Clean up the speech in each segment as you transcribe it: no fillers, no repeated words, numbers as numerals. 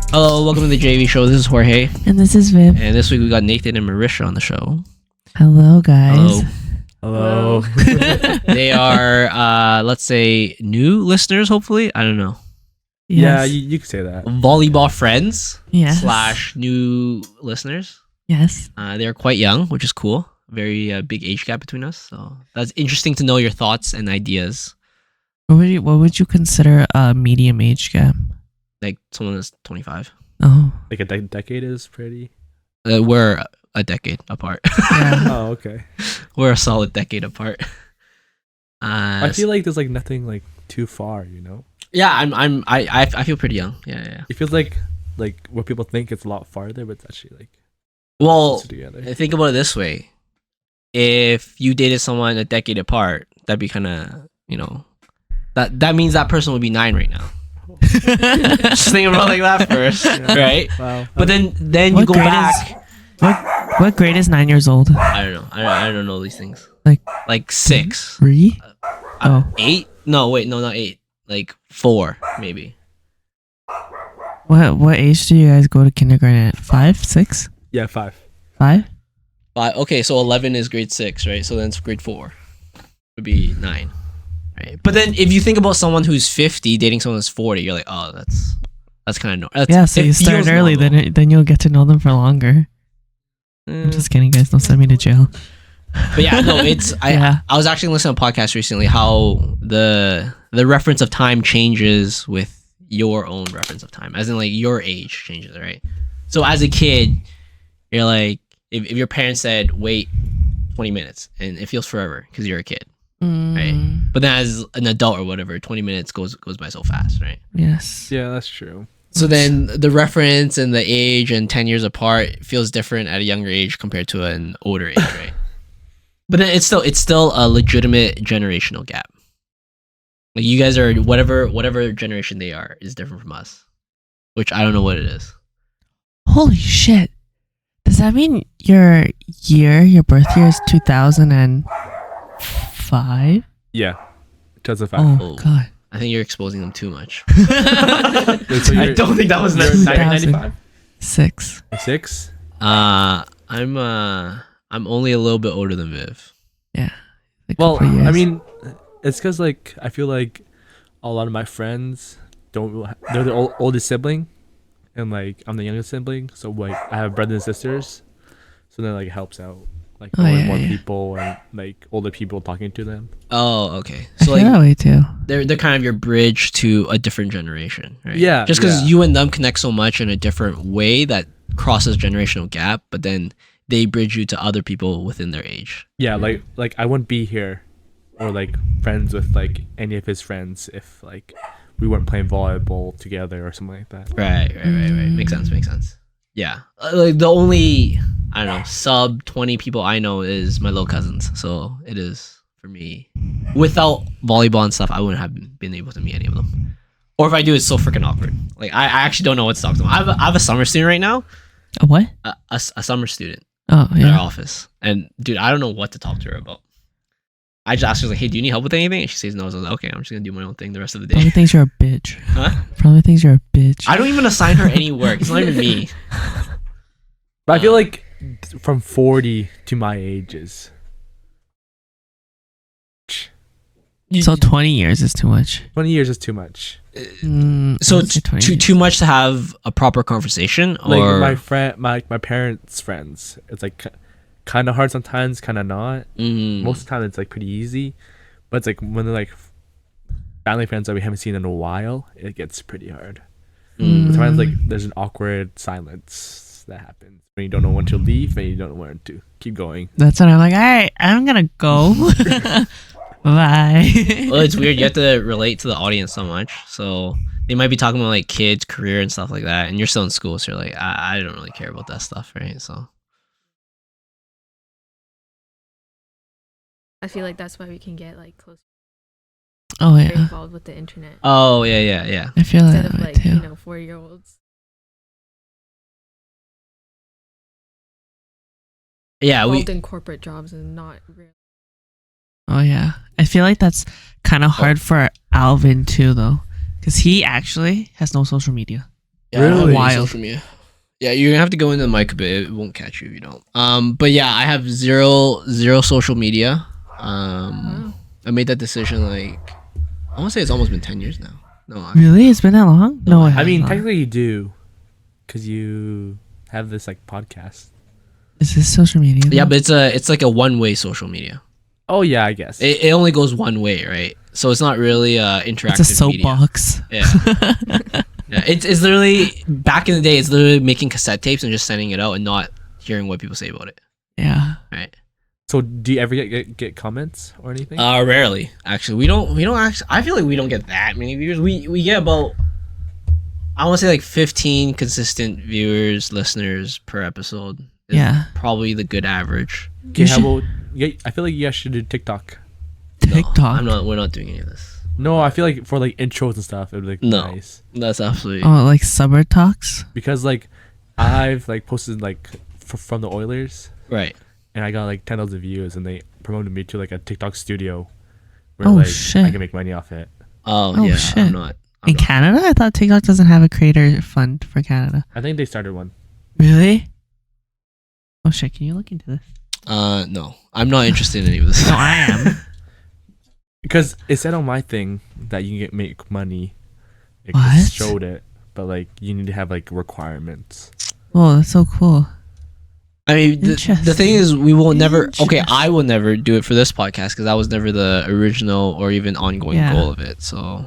Hello, welcome to the JAV Show. This is Jorge. And this is Viv. And this week we got Nathan and Marisha on the show. Hello, guys. Hello. They are, let's say, new listeners, hopefully. I don't know. Yes. Yeah, you could say that. Volleyball friends Yes. / new listeners. Yes. They're quite young, which is cool. Very big age gap between us. So that's interesting to know your thoughts and ideas. What would you consider a medium age gap? Like someone that's 25. Oh. Like a decade is pretty. We're a decade apart. Yeah. Oh, okay. We're a solid decade apart. I feel like there's like nothing like too far, you know? Yeah, I feel pretty young. Yeah. It feels like what people think it's a lot farther, but it's actually like Well, closer together. think about it this way. If you dated someone a decade apart, that'd be kind of, that means that person would be 9 right now. Just think about it like that first, right? Wow. But then you What go grade back. What grade is 9 years old? I don't know. I don't know these things. Like 6, 3? 8? No, wait, no, not 8. Like 4, maybe. What age do you guys go to kindergarten at? 5? 6? Yeah, 5. 5? Okay, so 11 is grade 6, right? So then it's grade 4. Would be 9, right? But then if you think about someone who's 50 dating someone who's 40, you're like, oh, that's kind of normal. Yeah, so you start early, then you'll get to know them for longer. I'm just kidding, guys. Don't send me to jail. But yeah, no, it's I was actually listening to a podcast recently how the reference of time changes with your own reference of time, as in like your age changes, right? So as a kid, you're like, if your parents said wait 20 minutes, and it feels forever because you're a kid, right? But then as an adult or whatever, 20 minutes goes by so fast, right? Yes. Yeah, that's true. So then the reference and the age and 10 years apart feels different at a younger age compared to an older age, right? But then it's still a legitimate generational gap. Like you guys are whatever generation they are is different from us, which I don't know what it is. Holy shit. Does that mean your birth year is 2005? Yeah. 2005. Oh, God. I think you're exposing them too much. Wait, so I don't think that was you're necessary. 1995? 6. 6? I'm only a little bit older than Viv. Yeah. Well, I mean, it's because like I feel like a lot of my friends they're the oldest sibling, and like I'm the youngest sibling, so like I have brothers and sisters, so then like it helps out like more people and like older people talking to them. Oh, okay. I So feel that way too. they're kind of your bridge to a different generation, right? Yeah. Just because you and them connect so much in a different way that crosses generational gap, but then they bridge you to other people within their age. Yeah, like I wouldn't be here or like friends with like any of his friends if like we weren't playing volleyball together or something like that. Right. Makes sense. Yeah. Like the only, I don't know, sub 20 people I know is my little cousins. So it is for me. Without volleyball and stuff, I wouldn't have been able to meet any of them. Or if I do, it's so freaking awkward. Like I actually don't know what to talk to them. I have a summer student right now. A what? A summer student. Oh, In our yeah. office, and dude, I don't know what to talk to her about. I just asked her like, "Hey, do you need help with anything?" And she says no. So I was like, "Okay, I'm just gonna do my own thing the rest of the day." Probably thinks you're a bitch. Huh? Probably thinks you're a bitch. I don't even assign her any work. It's not even me. But I feel like from 40 to my age is So 20 years is too much. 20 years is too much. So it's too much to have a proper conversation, Like or my parents' friends, it's like kind of hard sometimes, kind of not. Most of the time it's like pretty easy, but it's like when they're like family friends that we haven't seen in a while, it gets pretty hard. Sometimes like there's an awkward silence that happens when you don't know when to leave and you don't know when to keep going. That's when I'm like, all right, I'm gonna go. Bye. well, it's weird. You have to relate to the audience so much, so they might be talking about like kids, career, and stuff like that, and you're still in school, so you're like, I don't really care about that stuff, right? So I feel like that's why we can get like close. Oh Very yeah. involved with the internet. oh yeah. I feel Instead that of way like too. 4-year-olds. Yeah, Involved in corporate jobs and not real. Oh yeah. I feel like that's kind of hard for Alvin too, though, Because he actually has no social media. Yeah, I don't have Really? any Wild. social media. Yeah, you're gonna have to go into the mic a bit. It won't catch you if you don't. But yeah, I have zero social media. Wow. I made that decision like I want to say it's almost been 10 years now. No, Really? It's been that long? No, I mean, technically you do, because you have this like podcast. Is this social media? yeah, though? but it's like a one-way social media. Oh yeah, I guess. It only goes one way, right? So it's not really interactive. It's a media. soapbox. Yeah. Yeah, it's literally back in the day. It's literally making cassette tapes and just sending it out and not hearing what people say about it. Yeah. Right. So do you ever get comments or anything? Rarely actually. We don't actually. I feel like we don't get that many viewers. We get about I want to say like 15 consistent viewers, listeners per episode. Is Yeah. probably the good average. Okay, You how should- about? Yeah, I feel like you guys should do TikTok. TikTok. No, I'm not. We're not doing any of this. No, I feel like for like intros and stuff, it would be like No. nice. That's absolutely. Oh, like suburb talks? Because like I've like posted like from the Oilers, Right. and I got like 10,000 views, and they promoted me to like a TikTok studio where Oh, like shit. I can make money off it. Oh, Oh, yeah. shit. I'm not. In Canada? I thought TikTok doesn't have a creator fund for Canada. I think they started one. Really? Oh shit, can you look into this? No. I'm not interested in any of this. No, I am. Because it said on my thing that you can make money. It What? just showed it, but like you need to have like requirements. Whoa, that's so cool. I mean, the thing is, we will never. Okay, Interesting. I will never do it for this podcast because that was never the original or even ongoing Yeah. goal of it. So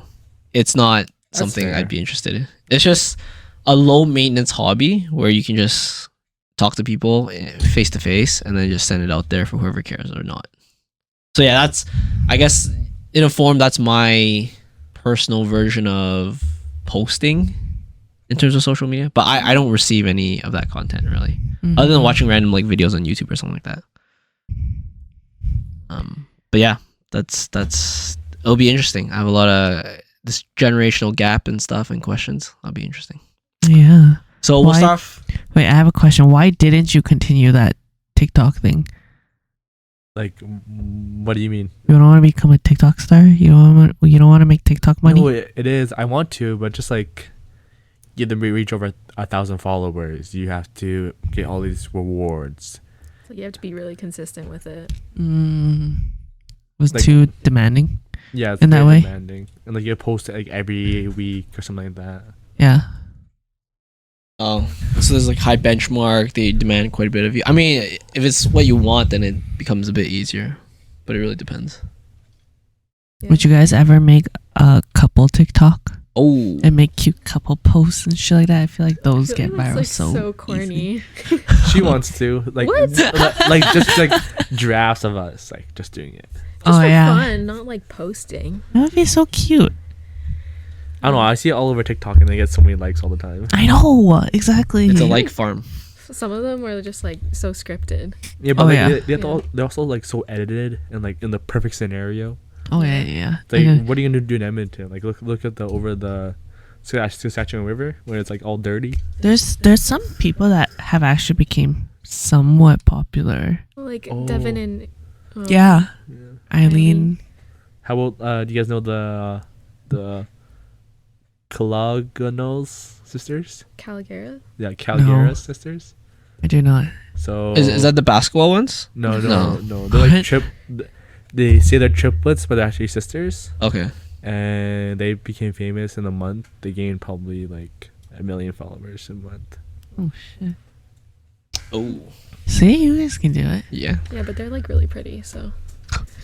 it's not something fair. I'd be interested in. It's just a low maintenance hobby where you can just talk to people face to face and then just send it out there for whoever cares or not. So yeah, that's, I guess, in a form, that's my personal version of posting in terms of social media. But I don't receive any of that content really. Mhm. Other than watching random like videos on YouTube or something like that. But yeah, that's it'll be interesting. I have a lot of this generational gap and stuff and questions. That'll be interesting. Yeah. So we'll Why- start off. Wait, I have a question. Why didn't you continue that TikTok thing? Like, what do you mean? You don't want to become a TikTok star? You don't want to make TikTok money? No, it is. I want to, but just like you have to reach over 1,000 followers. You have to get all these rewards. So you have to be really consistent with it. Was Like- too demanding. Yeah, it's In that very way? demanding, and like you post it like every week or something like that. Yeah. Oh, so there's like high benchmark. They demand quite a bit of you. I mean, if it's what you want, then it becomes a bit easier. But it really depends. Yeah. Would you guys ever make a couple TikTok Oh, and make cute couple posts and shit like that? I feel like I those feel get like viral that's, so so corny. She wants to like What? like just like drafts of us like just doing it. Just Oh, for yeah. fun, not like posting. That would be so cute. I don't know. I see it all over TikTok, and they get so many likes all the time. I know exactly. it's a like farm. Some of them are just like so scripted. Yeah, but Oh, like, yeah. they're also like so edited and like in the perfect scenario. Oh yeah, yeah. It's like, Okay. what are you gonna do in Edmonton? Like, look at the over the Saskatchewan River where it's like all dirty. There's some people that have actually became somewhat popular. Like Oh. Devin and Yeah, Yeah. Eileen. How about do you guys know the Calaganos sisters? Calgara. Yeah, Calgara No. sisters. I do not. So Is that the basketball ones? no. No. They're like What? They say they're triplets, but they're actually sisters. Okay. And they became famous in a month. They gained probably like 1 million followers in a month. Oh shit. Oh, See, you guys can do it. yeah. Yeah, but they're like really pretty. So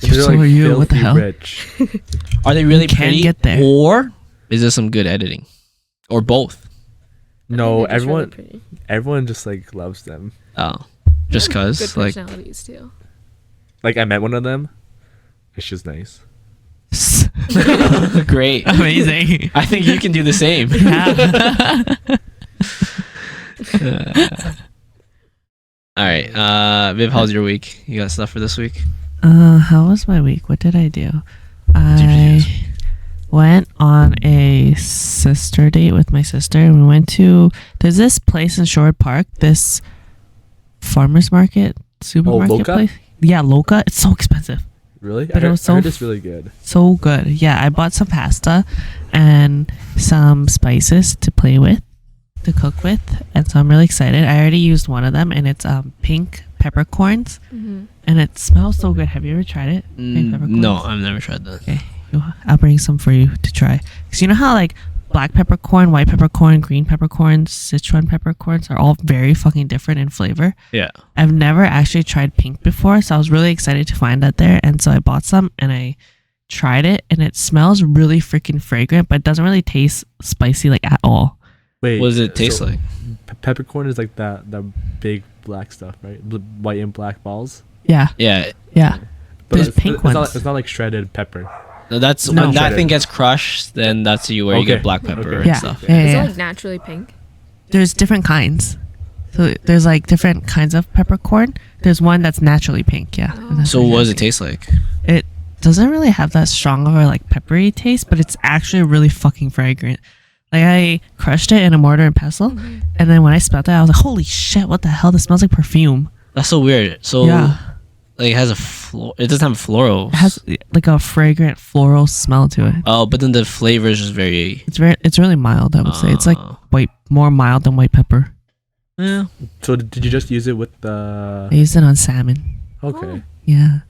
They're, So are you. What the filthy hell? rich. Are they really can pretty? get there. Or is there some good editing? Or both? I No, think they're just really everyone pretty. everyone just like loves them. Oh, just They have cause good like personalities too. Like I met one of them. It's just nice. great. Amazing. I think you can do the same. All right, Viv, how's your week? You got stuff for this week? How was my week? What did I do? I went on a sister date with my sister, and we went to there's this place in Shore Park, this farmers market supermarket Loca? place. Yeah, Loca. It's so expensive. Really? But it was I so heard it's really good. So good. Yeah, I bought some pasta and some spices to play with, to cook with, and so I'm really excited. I already used one of them, and it's pink peppercorns, and it smells so good. Have you ever tried it? Pink peppercorns? No, I've never tried that. Okay, I'll bring some for you to try. Because you know how like black peppercorn, white peppercorn, green peppercorns, Sichuan peppercorns are all very fucking different in flavor. Yeah. I've never actually tried pink before, so I was really excited to find that there, and so I bought some and I tried it, and it smells really freaking fragrant, but it doesn't really taste spicy like at all. Wait, What does it taste like? Peppercorn is like that big black stuff, right? White and black balls. Yeah, Yeah. yeah. But There's pink ones. It's not like shredded pepper. No, that's No. when that Shredded. thing gets crushed, then that's where you Okay. get black pepper Okay. and Yeah. stuff. Yeah, Is yeah. it like naturally pink? There's different kinds. So there's like different kinds of peppercorn. There's one that's naturally pink, yeah. Oh. and that's So really what does it pink. taste like? It doesn't really have that strong of a like peppery taste, but it's actually really fucking fragrant. Like I crushed it in a mortar and pestle, and then when I smelled it, I was like, "Holy shit! What the hell? This smells like perfume." That's so weird. So Yeah, like it has it doesn't have florals. it has like a fragrant floral smell to it. Oh, but then the flavor is just very It's really mild. I would say it's like more mild than white pepper. yeah. So did you just use it with the? I used it on salmon. Okay. Yeah,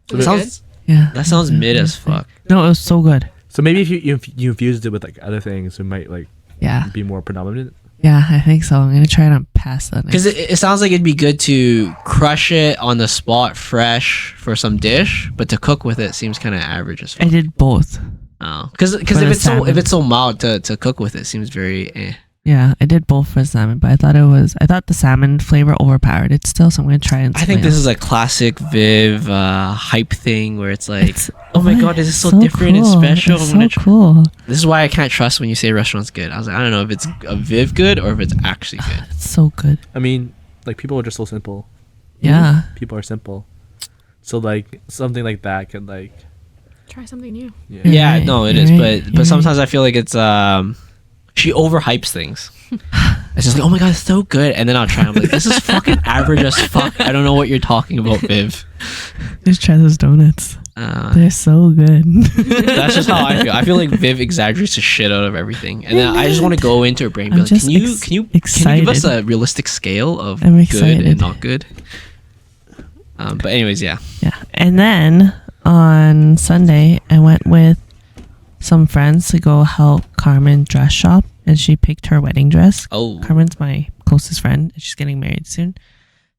So That Was it sounds yeah. that sounds mid as fuck. No, it was so good. So maybe if you infused it with like other things, it might like Yeah, be more predominant. yeah. I think so. I'm gonna try it on pasta. Because it sounds like it'd be good to crush it on the spot fresh for some dish, but to cook with it seems kind of average as I fuck. did both. Oh, because For if the it's salmon. if it's so mild to cook with, it seems very. Yeah, I did both for salmon, but I thought the salmon flavor overpowered it still, so I'm gonna try it. I think this is a classic Viv hype thing where it's like, It's- oh my god, this is so different and special. It's I'm gonna so cool. This is why I can't trust when you say a restaurant's good. I was like, I don't know if it's a Viv good or if it's actually good. It's so good. I mean, like people are just so simple. Yeah. People are simple. So like something like that could like Try something new. yeah. You're Yeah, right, no, it you're is, right, but you're sometimes I feel like it's she overhypes things. It's just like, oh my god, it's so good, and then I'll try. I'm like, this is fucking average as fuck. I don't know what you're talking about, Viv. Just try those donuts. They're so good. That's just how I feel. I feel like Viv exaggerates the shit out of everything, and then I just want to go into her brain and be I'm like, just can you give us excited. a realistic scale of I'm good excited. and not good? But anyways, yeah. Yeah. And then on Sunday, I went with some friends to go help Carmen dress shop, and she picked her wedding dress. Oh, Carmen's my closest friend, and she's getting married soon.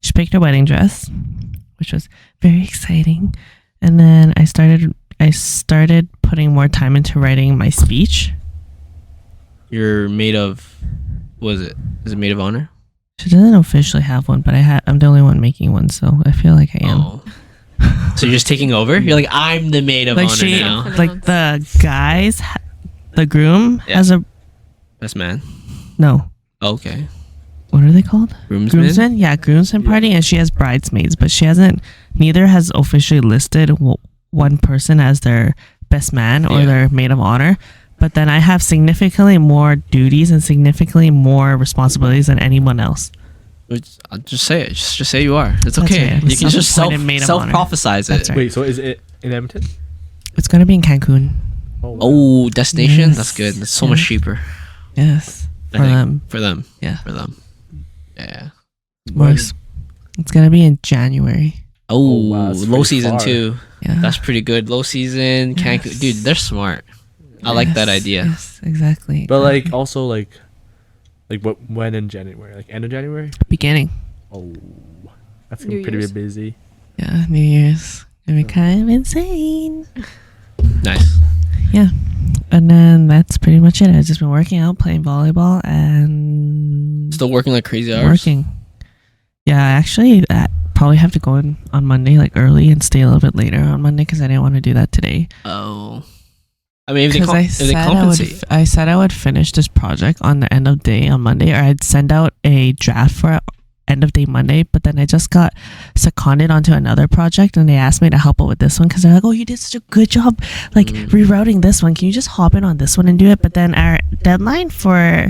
She picked her wedding dress, which was very exciting. And then I started putting more time into writing my speech. you're made of. What is it? Is it maid of honor? She doesn't officially have one, but I'm the only one making one, so I feel like I am. Oh. So you're just taking over? You're like, I'm the maid of Like honor now. like the guys, the groom Yeah. has a Best man. no. Okay. What are they called? Groomsman? Groomsmen? Yeah, groomsmen party, and she has bridesmaids, but neither has officially listed one person as their best man or Yeah. their maid of honor. But then I have significantly more duties and significantly more responsibilities than anyone else. I'll just say it. Just say you are. It's That's okay. right. I'm You can just self-appointed maid of honor. self-prophesize it. That's right. Wait, so is it in Edmonton? It's gonna be in Cancun. Oh, wow. Oh, destination? Yes. That's good. That's so much Yes. cheaper. Yes, I for think. them. For them. Yeah. For them. Yeah. Works. It's gonna be in January. Oh, wow, that's low pretty season far. too. Yeah, That's pretty good. Low season, Cancun. Yes. Dude, they're smart. I like that Yes, idea. Yes, exactly. But like exactly. also like when in January? Like end of January? beginning. Oh, that's New gonna be pretty Year's. busy. Yeah, New Year's gonna be kind of insane. Nice. Yeah, and then that's pretty much it. I've just been working out, playing volleyball, and Still working like crazy hours. working. Yeah, actually, I probably have to go in on Monday like early and stay a little bit later on Monday because I didn't want to do that today. Oh. I mean, if they, Because if they compensate. I said I would finish this project on the end of day on Monday, or I'd send out a draft for end of day Monday. But then I just got seconded onto another project, and they asked me to help out with this one because they're like, "Oh, you did such a good job, like rerouting this one. Can you just hop in on this one and do it?" But then our deadline for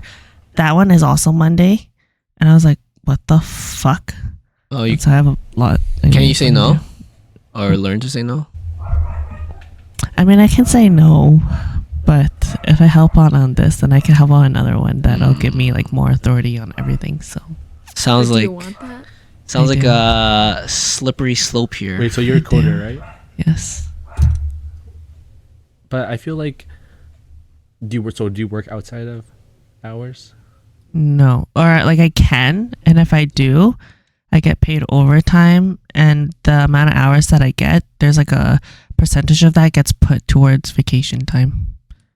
that one is also Monday, and I was like, "What the fuck?" Oh, you So I have a lot. can you say no? Or learn to say no? I mean, I can say no, but if I help on this, then I can help on another one that'll give me like more authority on everything. So Sounds Do like you want that? sounds I like do. a slippery slope here. Wait, so you're a I do. coder, right? yes, But I feel like, do you work outside of hours? no, or like I can, and if I do, I get paid overtime, and the amount of hours that I get, there's like a percentage of that gets put towards vacation time.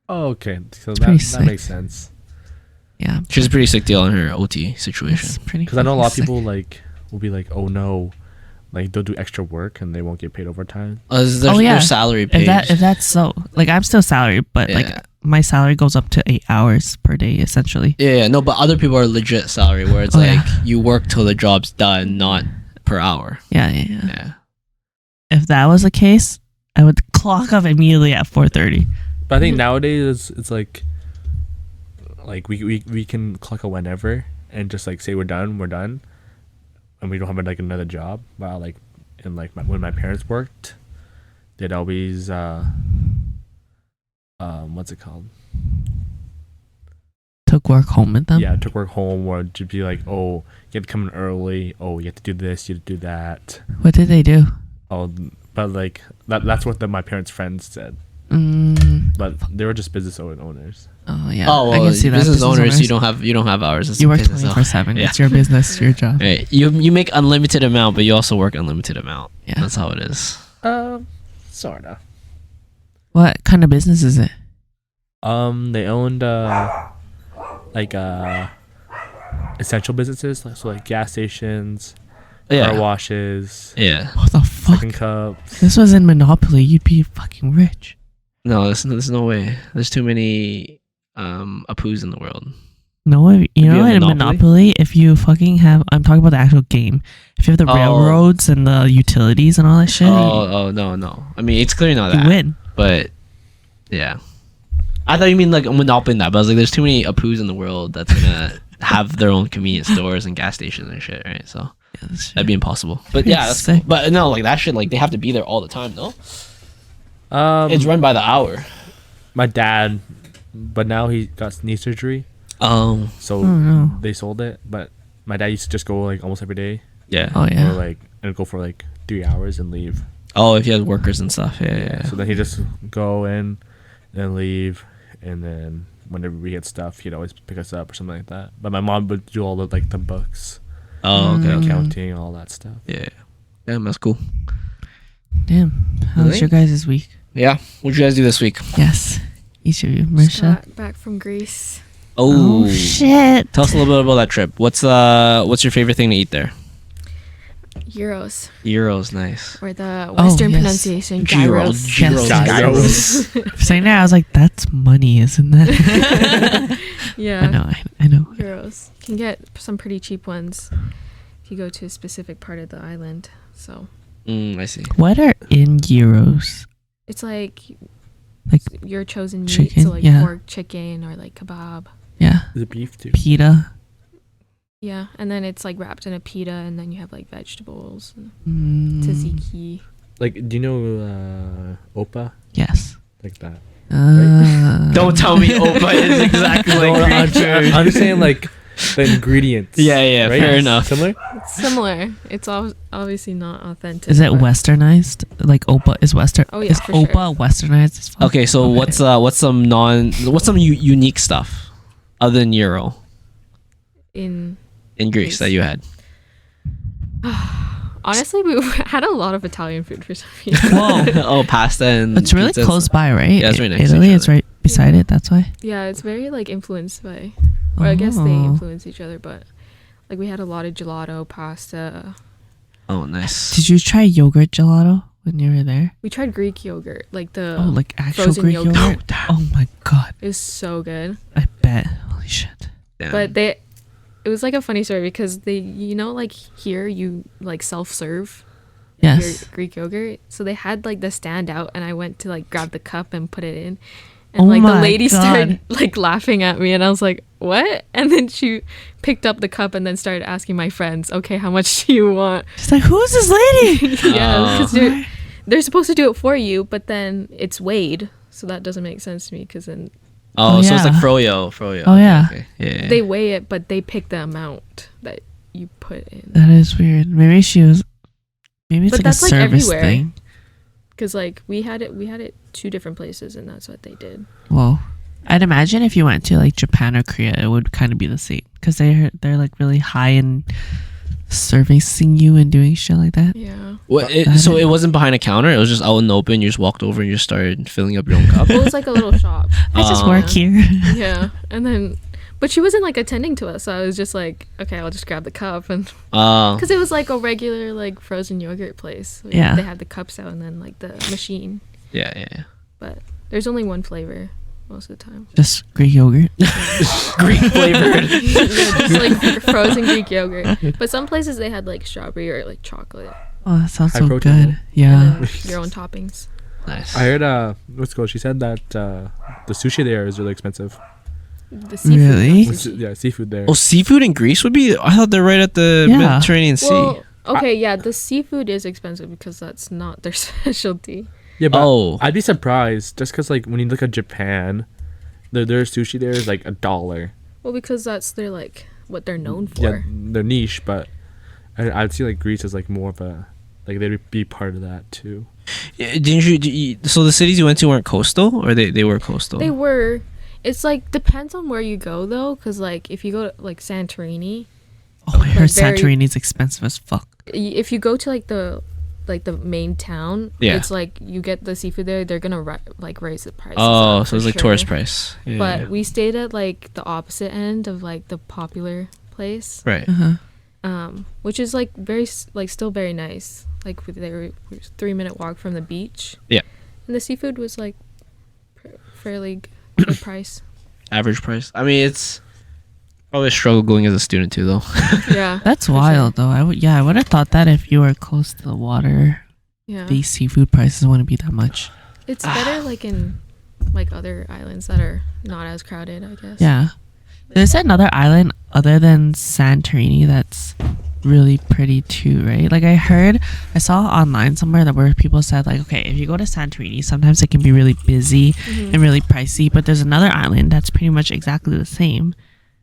Oh, okay. So pretty that sick. makes sense. Yeah, She's a pretty sick deal on her OT situation. it's pretty. Because I know a lot of fucking people like will be like, oh no, like they'll do extra work and they won't get paid overtime. Their salary sick. page. If that's so, like I'm still salaried, but Yeah. like my salary goes up to 8 hours per day essentially. Yeah, no, but other people are legit salary where it's Oh, like yeah. you work till the job's done, not per hour. Yeah. Yeah. If that was the case, I would clock off immediately at 4:30. But I think nowadays it's like we can clock out whenever and just like say we're done, and we don't have like another job. While like in like when my parents worked, they'd always what's it called? Took work home with them. Yeah, took work home or to be like, oh, you have to come in early. Oh, you have to do this, you have to do that. What did they do? Oh, but like that's what my parents' friends said. But they were just business owners. Oh yeah. Oh, I well, can see that. business owners, you don't have hours. It's You work business 24/7. Yeah. It's your business, your job. Right. You make unlimited amount, but you also work unlimited amount. Yeah. That's how it is. Sorta. What kind of business is it? They owned like essential businesses, so like gas stations, car Yeah. washes, Yeah. What the fuck? second cups. This was in Monopoly. You'd be fucking rich. No, there's no way. There's too many Apu's in the world. No, you It'd know, be a in Monopoly? Monopoly, if you fucking have, I'm talking about the actual game. If you have the Oh. railroads and the utilities and all that shit, Oh no. I mean, it's clearly not you that. win. But yeah, I thought you mean like a Monopoly in that. But I was like, there's too many Apu's in the world that's gonna have their own convenience stores and gas stations and shit, right? So Yeah, that's shit. that'd be impossible. But Pretty yeah, that's sick. cool. But no, like that shit, like they have to be there all the time, no? It's It's run by the hour. my dad, but now he got knee surgery, so Oh, no. they sold it. But my dad used to just go like almost every day, Yeah. Oh or yeah. like and go for like 3 hours and leave. Oh, if you had workers and stuff. Yeah. So then he just go in, then leave, and then whenever we get stuff, he'd always pick us up or something like that. But my mom would do all the like the books, Oh, okay. Mm. accounting, all that stuff. Yeah. Damn, that's cool. Damn. How was Really? your guys' week? Yeah. What'd you guys do this week? Yes. Each of you, Just Marisha. got back from Greece. Oh, shit. Tell us a little bit about that trip. What's your favorite thing to eat there? Euros, Euros, nice. or the Western yes. pronunciation, Gyros. gyros. Gyros. Saying that, I was like, that's money, isn't that? Yeah, I know. euros. You can get some pretty cheap ones if you go to a specific part of the island. So I see. What are in euros? it's like Like your chosen meat, chicken, so like yeah. pork, chicken, or like kebab. Yeah, Is it beef too? pita. Yeah, and then it's like wrapped in a pita, and then you have like vegetables, and Mm, tzatziki. Like, do you know Opa? yes. Like that. Don't tell me Opa is exactly No, like I'm, Greek food. I'm just saying like the ingredients. Yeah, right? fair enough. Similar. It's similar. It's obviously not authentic. Is it but- westernized? Like Opa is western? Oh, yeah, is for Opa westernized as fuck? Okay, so what's some unique stuff other than euro in in Greece that you had? honestly, we had a lot of Italian food for some reason. Whoa. Oh, pasta and It's really pizza and close stuff. by, right? Yeah, it's right next to Italy, each it's other. right beside it. That's why. Yeah, it's very like influenced by, or I guess they Oh. influence each other. But like we had a lot of gelato, pasta. Oh, nice. Did you try yogurt gelato when you were there? We tried Greek yogurt, like the Oh, like actual frozen Greek yogurt. yogurt? Oh my god. it was so good. I bet. Holy shit. Damn. But it was like a funny story because they, like here you like self-serve your Yes. Greek yogurt. So they had like the stand out, and I went to like grab the cup and put it in. And Oh like the my lady started God. like laughing at me, and I was like, "What?" And then she picked up the cup and then started asking my friends, "Okay, how much do you want?" She's like, who's this lady? Yeah, because Right. they're supposed to do it for you, but then it's weighed, so that doesn't make sense to me. Because then Oh, Oh, so it's like yeah. froyo. Oh, yeah. Okay. Yeah. They weigh it, but they pick the amount that you put in. That is weird. Maybe it's But like a that's, like, service everywhere. thing. Because like we had it 2 different places, and that's what they did. Whoa. I'd imagine if you went to like Japan or Korea, it would kind of be the same because they're like really high in servicing you and doing shit like that. Yeah. So it wasn't behind a counter. It was just out in the open. You just walked over and you just started filling up your own cup. Well, it was like a little shop. I just Oh. work here. Yeah. And then, but she wasn't like attending to us, so I was just like, okay, I'll just grab the cup, and Oh. because it was like a regular like frozen yogurt place. Like, Yeah. They had the cups out and then like the machine, Yeah. but there's only one flavor most of the time. Just Greek yogurt. Greek flavored. Just like frozen Greek yogurt. But some places they had like strawberry or like chocolate. Oh, that sounds High so protein, good. though. Yeah. And then your own toppings. Nice. I heard what's called. She said that the sushi there is really expensive. The seafood. Really? not sushi. Yeah, seafood there. Oh, seafood in Greece would be. I thought they're right at the Yeah. Mediterranean Sea. Well, okay, yeah, the seafood is expensive because that's not their specialty. Yeah, but Oh. I'd be surprised just because like when you look at Japan, their sushi there is like $1. Well, because that's their like what they're known Yeah, for. they're niche, but I'd see like Greece as like more of a like they'd be part of that too. Yeah, did you? So the cities you went to weren't coastal, or they were coastal. They were. It's like depends on where you go though, because like if you go to like Santorini, Oh, I heard very- Santorini's expensive as fuck. if you go to like the main town, Yeah. it's like you get the seafood there. They're gonna like raise the price. Oh, so it's like tourist price. Yeah, But yeah. we stayed at like the opposite end of like the popular place, Right. which is like very like still very nice. Like they were 3-minute walk from the beach. Yeah. And the seafood was like fairly good price. Average price. I mean, it's probably a struggle going as a student too, though. Yeah. That's for wild though. I would have thought that if you were close to the water, Yeah. these seafood prices wouldn't be that much. It's better like in like other islands that are not as crowded, I guess. Yeah. There's another island other than Santorini that's really pretty too, right? Like I saw online somewhere that where people said like, okay, if you go to Santorini, sometimes it can be really busy and really pricey, but there's another island that's pretty much exactly the same.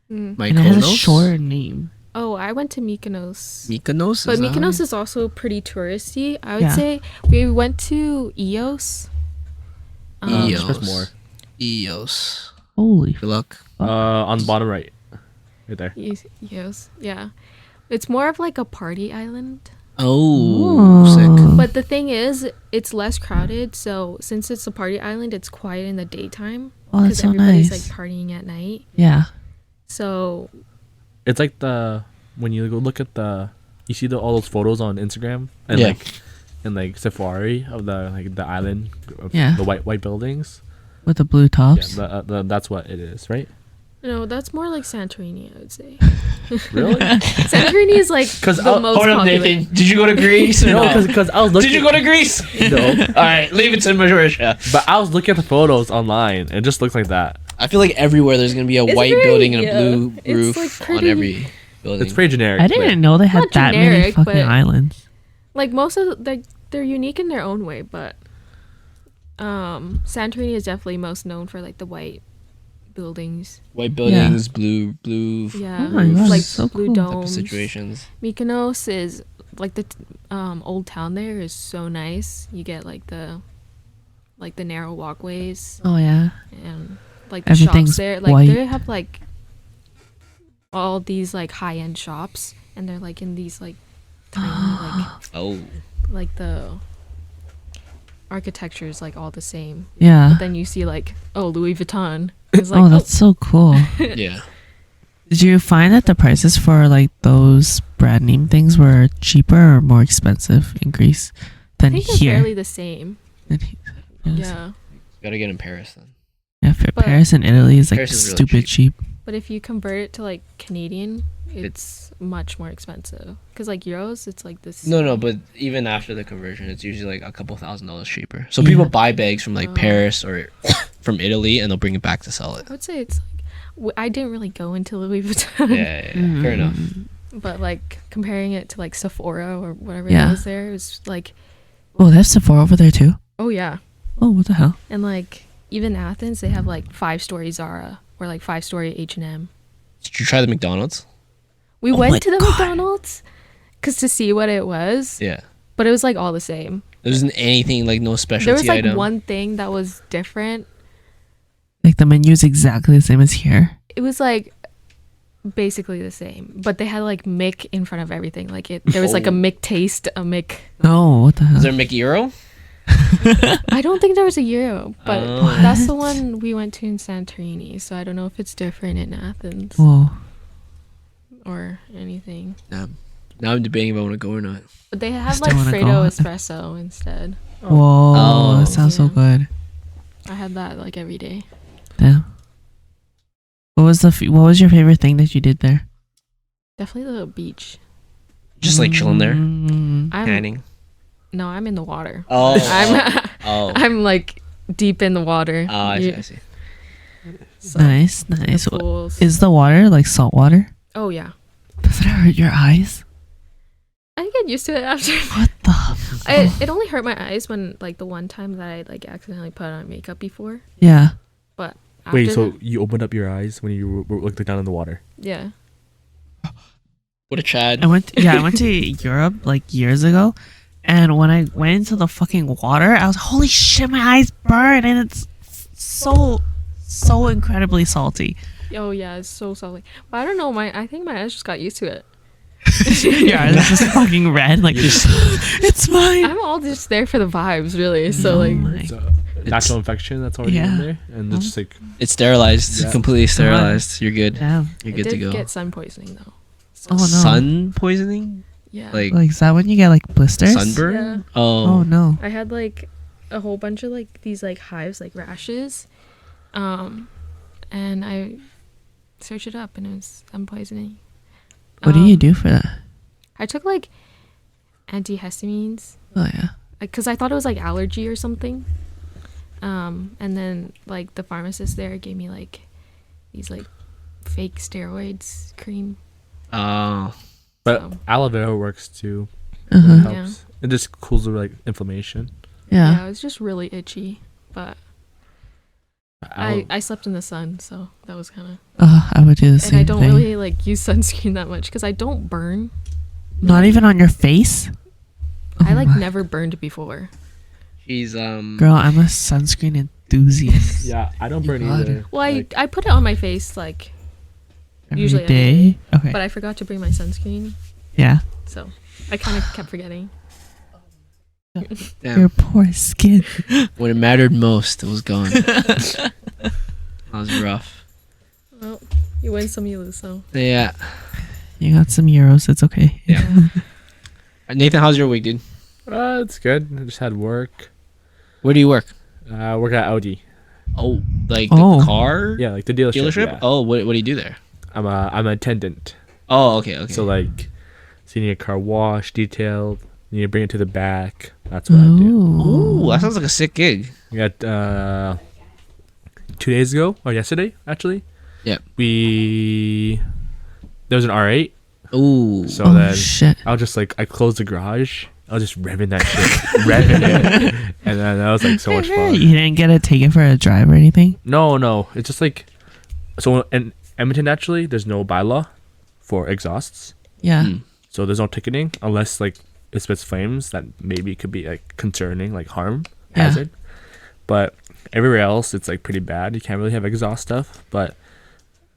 And it has a short name. Oh, I went to Mykonos. Mykonos. But is that Mykonos right? is also pretty touristy. I would Yeah. say we went to Eos. Eos. Express more. Eos. Holy Good luck. On the bottom right there. Eos, yeah. It's more of like a party island. Oh, sick. But the thing is, it's less crowded. So since it's a party island, it's quiet in the daytime. Oh, that's so everybody's nice. like partying at night. Yeah. So It's like when you go look at you see all those photos on Instagram and Yeah. like Safari of the island of Yeah. the white buildings. With the blue tops. Yeah, that's what it is, right? no, that's more like Santorini, I would say. Really? Santorini is like 'Cause the most popular. Did you go to Greece? No, because I was looking. Did you go to Greece? No, All right, leave it to Marisha. but I was looking at the photos online. And it just looks like that. I feel like everywhere there's gonna be a It's white very- building and a yeah. blue It's, roof like, on pretty- every building. It's pretty generic. I didn't know they had Not that many generic, fucking but- islands. Like most of they're unique in their own way, but Santorini is definitely most known for like the white buildings. White buildings, blue Yeah, Oh my God, like so blue cool. type of domes. situations. Mykonos is like the old town there is so nice. You get like the narrow walkways Oh yeah. and like the Everything's shops there. Like white. they have like all these like high end shops, and they're like in these like tiny Oh, like the architecture is like all the same. Yeah. Then you see like Louis Vuitton. It's like Oh, that's so cool. yeah. Did you find that the prices for like those brand name things were cheaper or more expensive in Greece I than think they're here? fairly the same. Yes. Yeah. Gotta get in Paris then. Yeah, for But- Paris and Italy is like Paris is really stupid cheap. But if you convert it to like Canadian, it's much more expensive. Because like euros, it's like this. No, but even after the conversion, it's usually like a couple $1,000s cheaper. So people buy bags from like Paris or from Italy, and they'll bring it back to sell it. I would say it's like I didn't really go into Louis Vuitton. Yeah. Fair enough. But like comparing it to like Sephora or whatever Yeah. that was there, it was like, Oh, they have Sephora over there too. oh yeah, Oh, what the hell? and like even Athens, they have like 5-story Zara or like 5-story H&M. Did you try the McDonald's? We Oh my went to the God. McDonald's because to see what it was, Yeah. but it was like all the same. There wasn't anything like no specialty There was like item. one thing that was different. Like the menu is exactly the same as here. It was like basically the same, but they had like Mick in front of everything. Like there was like a Oh. Mick taste, a Mick. Oh, what the hell? Is there a McEuro? I don't think there was a Euro, but Oh. that's the one we went to in Santorini. So I don't know if it's different in Athens Whoa. or anything. Now I'm debating if I want to go or not. But they have Still like wanna Fredo go. espresso instead. Whoa. Oh. That sounds so Yeah. good. I had that like every day. Damn. What was your favorite thing that you did there? Definitely the beach. Just like chilling there, Mm. tanning. I'm in the water. Oh. I'm Oh. I'm like deep in the water. Oh, I see. I see. So, Nice, the nice. pools. Is the water like salt water? Oh yeah. Does it hurt your eyes? I get used to it after. What the? It only hurt my eyes when like the one time that I like accidentally put on makeup before. Yeah. But Wait, after so that- you opened up your eyes when you were looking down in the water? yeah. What a Chad. I went to Europe like years ago, and when I went into the fucking water, I was holy shit, my eyes burn, and it's so incredibly salty. Oh yeah, it's so salty. But I don't know. I think my eyes just got used to it. Yeah, it's just fucking red. Like it's mine. I'm all just there for the vibes, really. So like, It's a natural infection that's already Yeah. in there, and it's just like It's sterilized. Yeah. Completely sterilized. You're good. Damn. You're I good to did go. get sun poisoning though. Oh no. Sun poisoning? Yeah. Like Like is that when you get like blisters? sunburn? Yeah. Oh Oh. no. I had like a whole bunch of like these like hives, like rashes, and I searched it up and it was sun poisoning. What do you do for that? I took like antihistamines, Oh yeah. because I thought it was like allergy or something. And then like the pharmacist there gave me like these like fake steroids cream. Oh. but So, aloe vera works too. Uh It huh. helps. It just cools the like inflammation. Yeah. yeah, it was just really itchy, but Aloe- I slept in the sun, so that was kind of. I would do the And I same don't thing. really like use sunscreen that much because I don't burn. Not even on your face. I Oh like my- never burned before. She's Girl, I'm a sunscreen enthusiast. yeah, I don't burn God. either. Well, Like, I put it on my face like, Every Usually every day. Okay. but I forgot to bring my sunscreen, Yeah. so I kind of kept forgetting. Your poor skin. when it mattered most, it was gone. That was rough. Well, you win some, you lose some. Yeah. You got some euros. It's okay. Yeah. Nathan, how's your week, dude? it's good. I just had work. Where do you work? Work at Audi. Oh, like Oh. the car Yeah, like the dealership. Yeah. Oh, what do you do there? I'm an attendant. Oh, okay. So like, so you need a car washed, detailed. You need to bring it to the back. That's what I do. Ooh, that sounds like a sick gig. We got 2 days ago or yesterday actually. Yep. There was an R8. Ooh. So Oh then shit. I was just like, I closed the garage. I was just revving that shit, revving it, and then that was like so much fun. You didn't get to take it for a drive or anything? No, it's just like, so in Edmonton actually, there's no bylaw for exhausts, Yeah. Mm. so there's no ticketing unless like it spits flames that maybe could be like concerning, like harm, Yeah. hazard. But everywhere else, it's like pretty bad. You can't really have exhaust stuff. But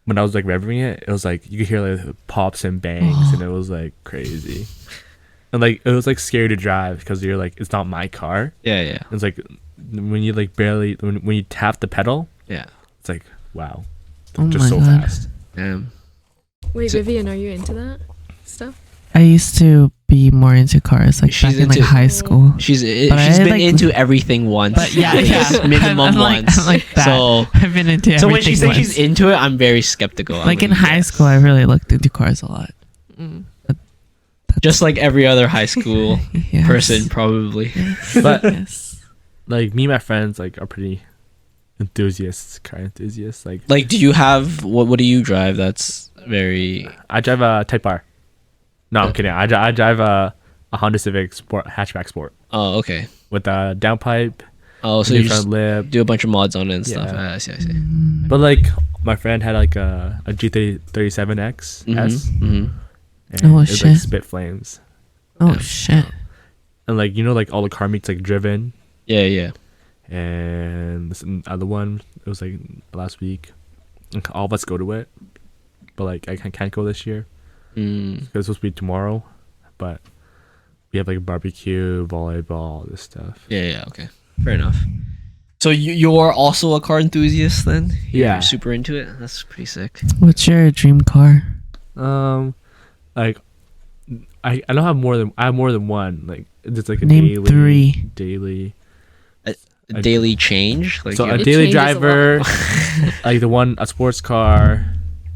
when I was like revving it, it was like you could hear like pops and bangs, and it was like crazy. And like it was like scary to drive because you're like, it's not my car. Yeah. It's like when you like barely when you tap the pedal, Yeah. it's like wow, Oh just my so God. fast. Damn. Wait, So- Vivian, are you into that stuff? I used to be more into cars, like She's back in like into- high school. She's But been like- into everything once. But yeah, at least, yeah. minimum I'm like- once. I'm like that. So I've been into so when she everything says she's once. into it, I'm very skeptical. I'm Like in high yes. school, I really looked into cars a lot. Mm. just like every other high school Yes. person, probably. But Yes. like me and my friends like are pretty car enthusiasts. Like, do you have what do you drive? That's very. I drive a Type R. No, I'm kidding. I drive a Honda Civic Sport hatchback Sport Oh, okay. with a downpipe, Oh, so you just lip. do a bunch of mods on it and stuff. Yeah. I see. I see. But like my friend had like a G37X S. Mm-hmm. And Oh, it like shit. spit flames. Oh Yeah. shit. And like like all the car meets like driven. Yeah. And this other one, it was like last week. And all of us go to it, but like I can't go this year because it's supposed to be tomorrow. But we have like barbecue, volleyball, all this stuff. Yeah. Okay. Fair enough. So you're also a car enthusiast then? Yeah. You're super into it. That's pretty sick. What's your dream car? Like I don't have more than one. Like it's like a Name daily. A daily change. Like So you- a It daily changes a driver, lot. like a sports car,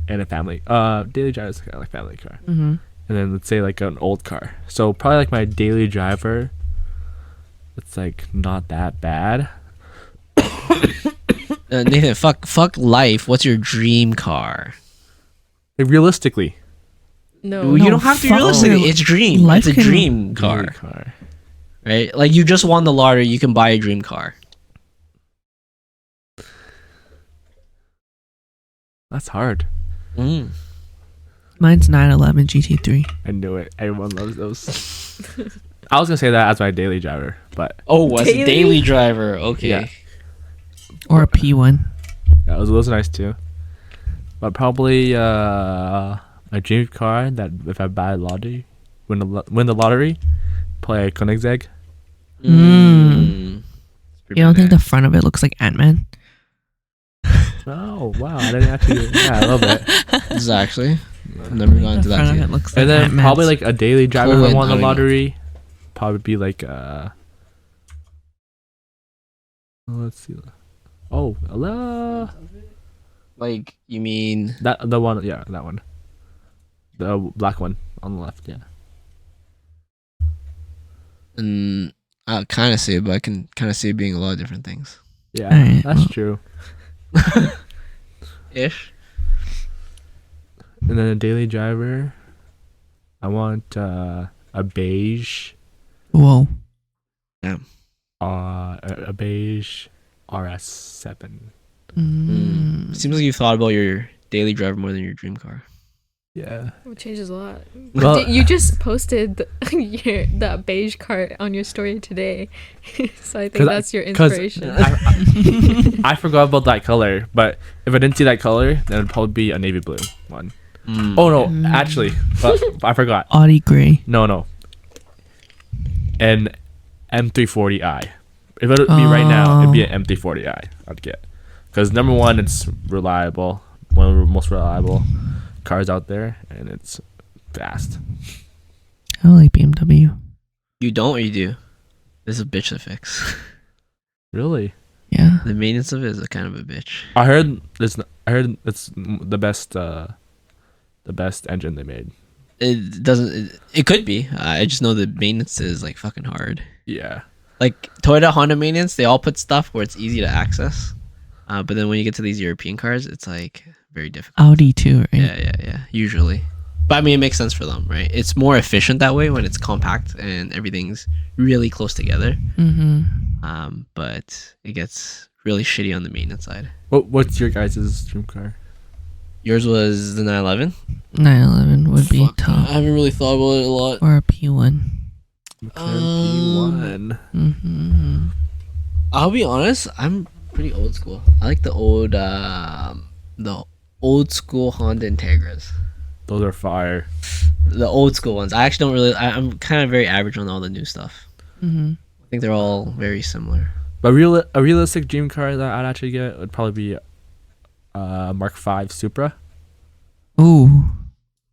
and a family. Daily driver is kind of like family car, Mm-hmm. and then let's say like an old car. So probably like my daily driver. It's like not that bad. Nathan, fuck life. What's your dream car? Like realistically, No. You don't have to be fuck realistic. life. It's dream. Life It's a can- dream car, daily car. right? Like you just won the lottery. You can buy a dream car. That's hard. Mine's 911 GT3. I knew it. Everyone loves those. I was gonna say that as my daily driver, but Oh, as a Daily? daily driver. Okay. Yeah. Or a P1. yeah, those are nice too. But probably my dream car that if I buy a lottery, win the lottery, play a Koenigsegg. You don't think the front of it looks like Ant-Man? Oh wow! I didn't actually. Yeah, a little bit. This is actually I've never gone The to that. front of yet. it looks like And then Ant-Man's. probably like a daily driver if I Cool, won I the don't know. lottery. Probably be like let's see. Oh, hello. Like you mean That the one, yeah, that one. The black one on the left, yeah. and I kind of see it, but I can kind of see it being a lot of different things. Yeah, Alright, that's well. true. Ish. And then a daily driver, I want a beige, Whoa. a beige RS7. Seems like you've thought about your daily driver more than your dream car. Yeah. It changes a lot. Well- You just posted that beige cart on your story today, so I think 'Cause that's your inspiration. I forgot about that color, but if I didn't see that color, then it'd probably be a navy blue one. Oh no, actually, I forgot. Audi gray. No. An M340i. If it would be right now, it'd be an M340i. I'd get, because number one, it's reliable, one of the most reliable cars out there, and it's fast. I don't like BMW. You don't or you do? This is a bitch to fix. Really? Yeah. The maintenance of it is a kind of a bitch. I heard it's the best engine they made. It doesn't. It could be. I just know the maintenance is like fucking hard. Yeah. Like Toyota, Honda maintenance, they all put stuff where it's easy to access. But then when you get to these European cars, it's like very difficult. Audi too, right? Yeah. Usually. But I mean, it makes sense for them, right? It's more efficient that way when it's compact and everything's really close together. Mm-hmm. But it gets really shitty on the maintenance side. What's your guys' dream car? Yours was the 911? 911 would be I top. haven't really thought about it a lot. Or a P1. McLaren P1. Mm-hmm. I'll be honest, I'm pretty old school. I like the old school Honda Integras. Those are fire. The old school ones. I actually don't really. I'm kind of very average on all the new stuff. Mm-hmm. I think they're all very similar. But a realistic dream car that I'd actually get would probably be Mark V Supra. Ooh.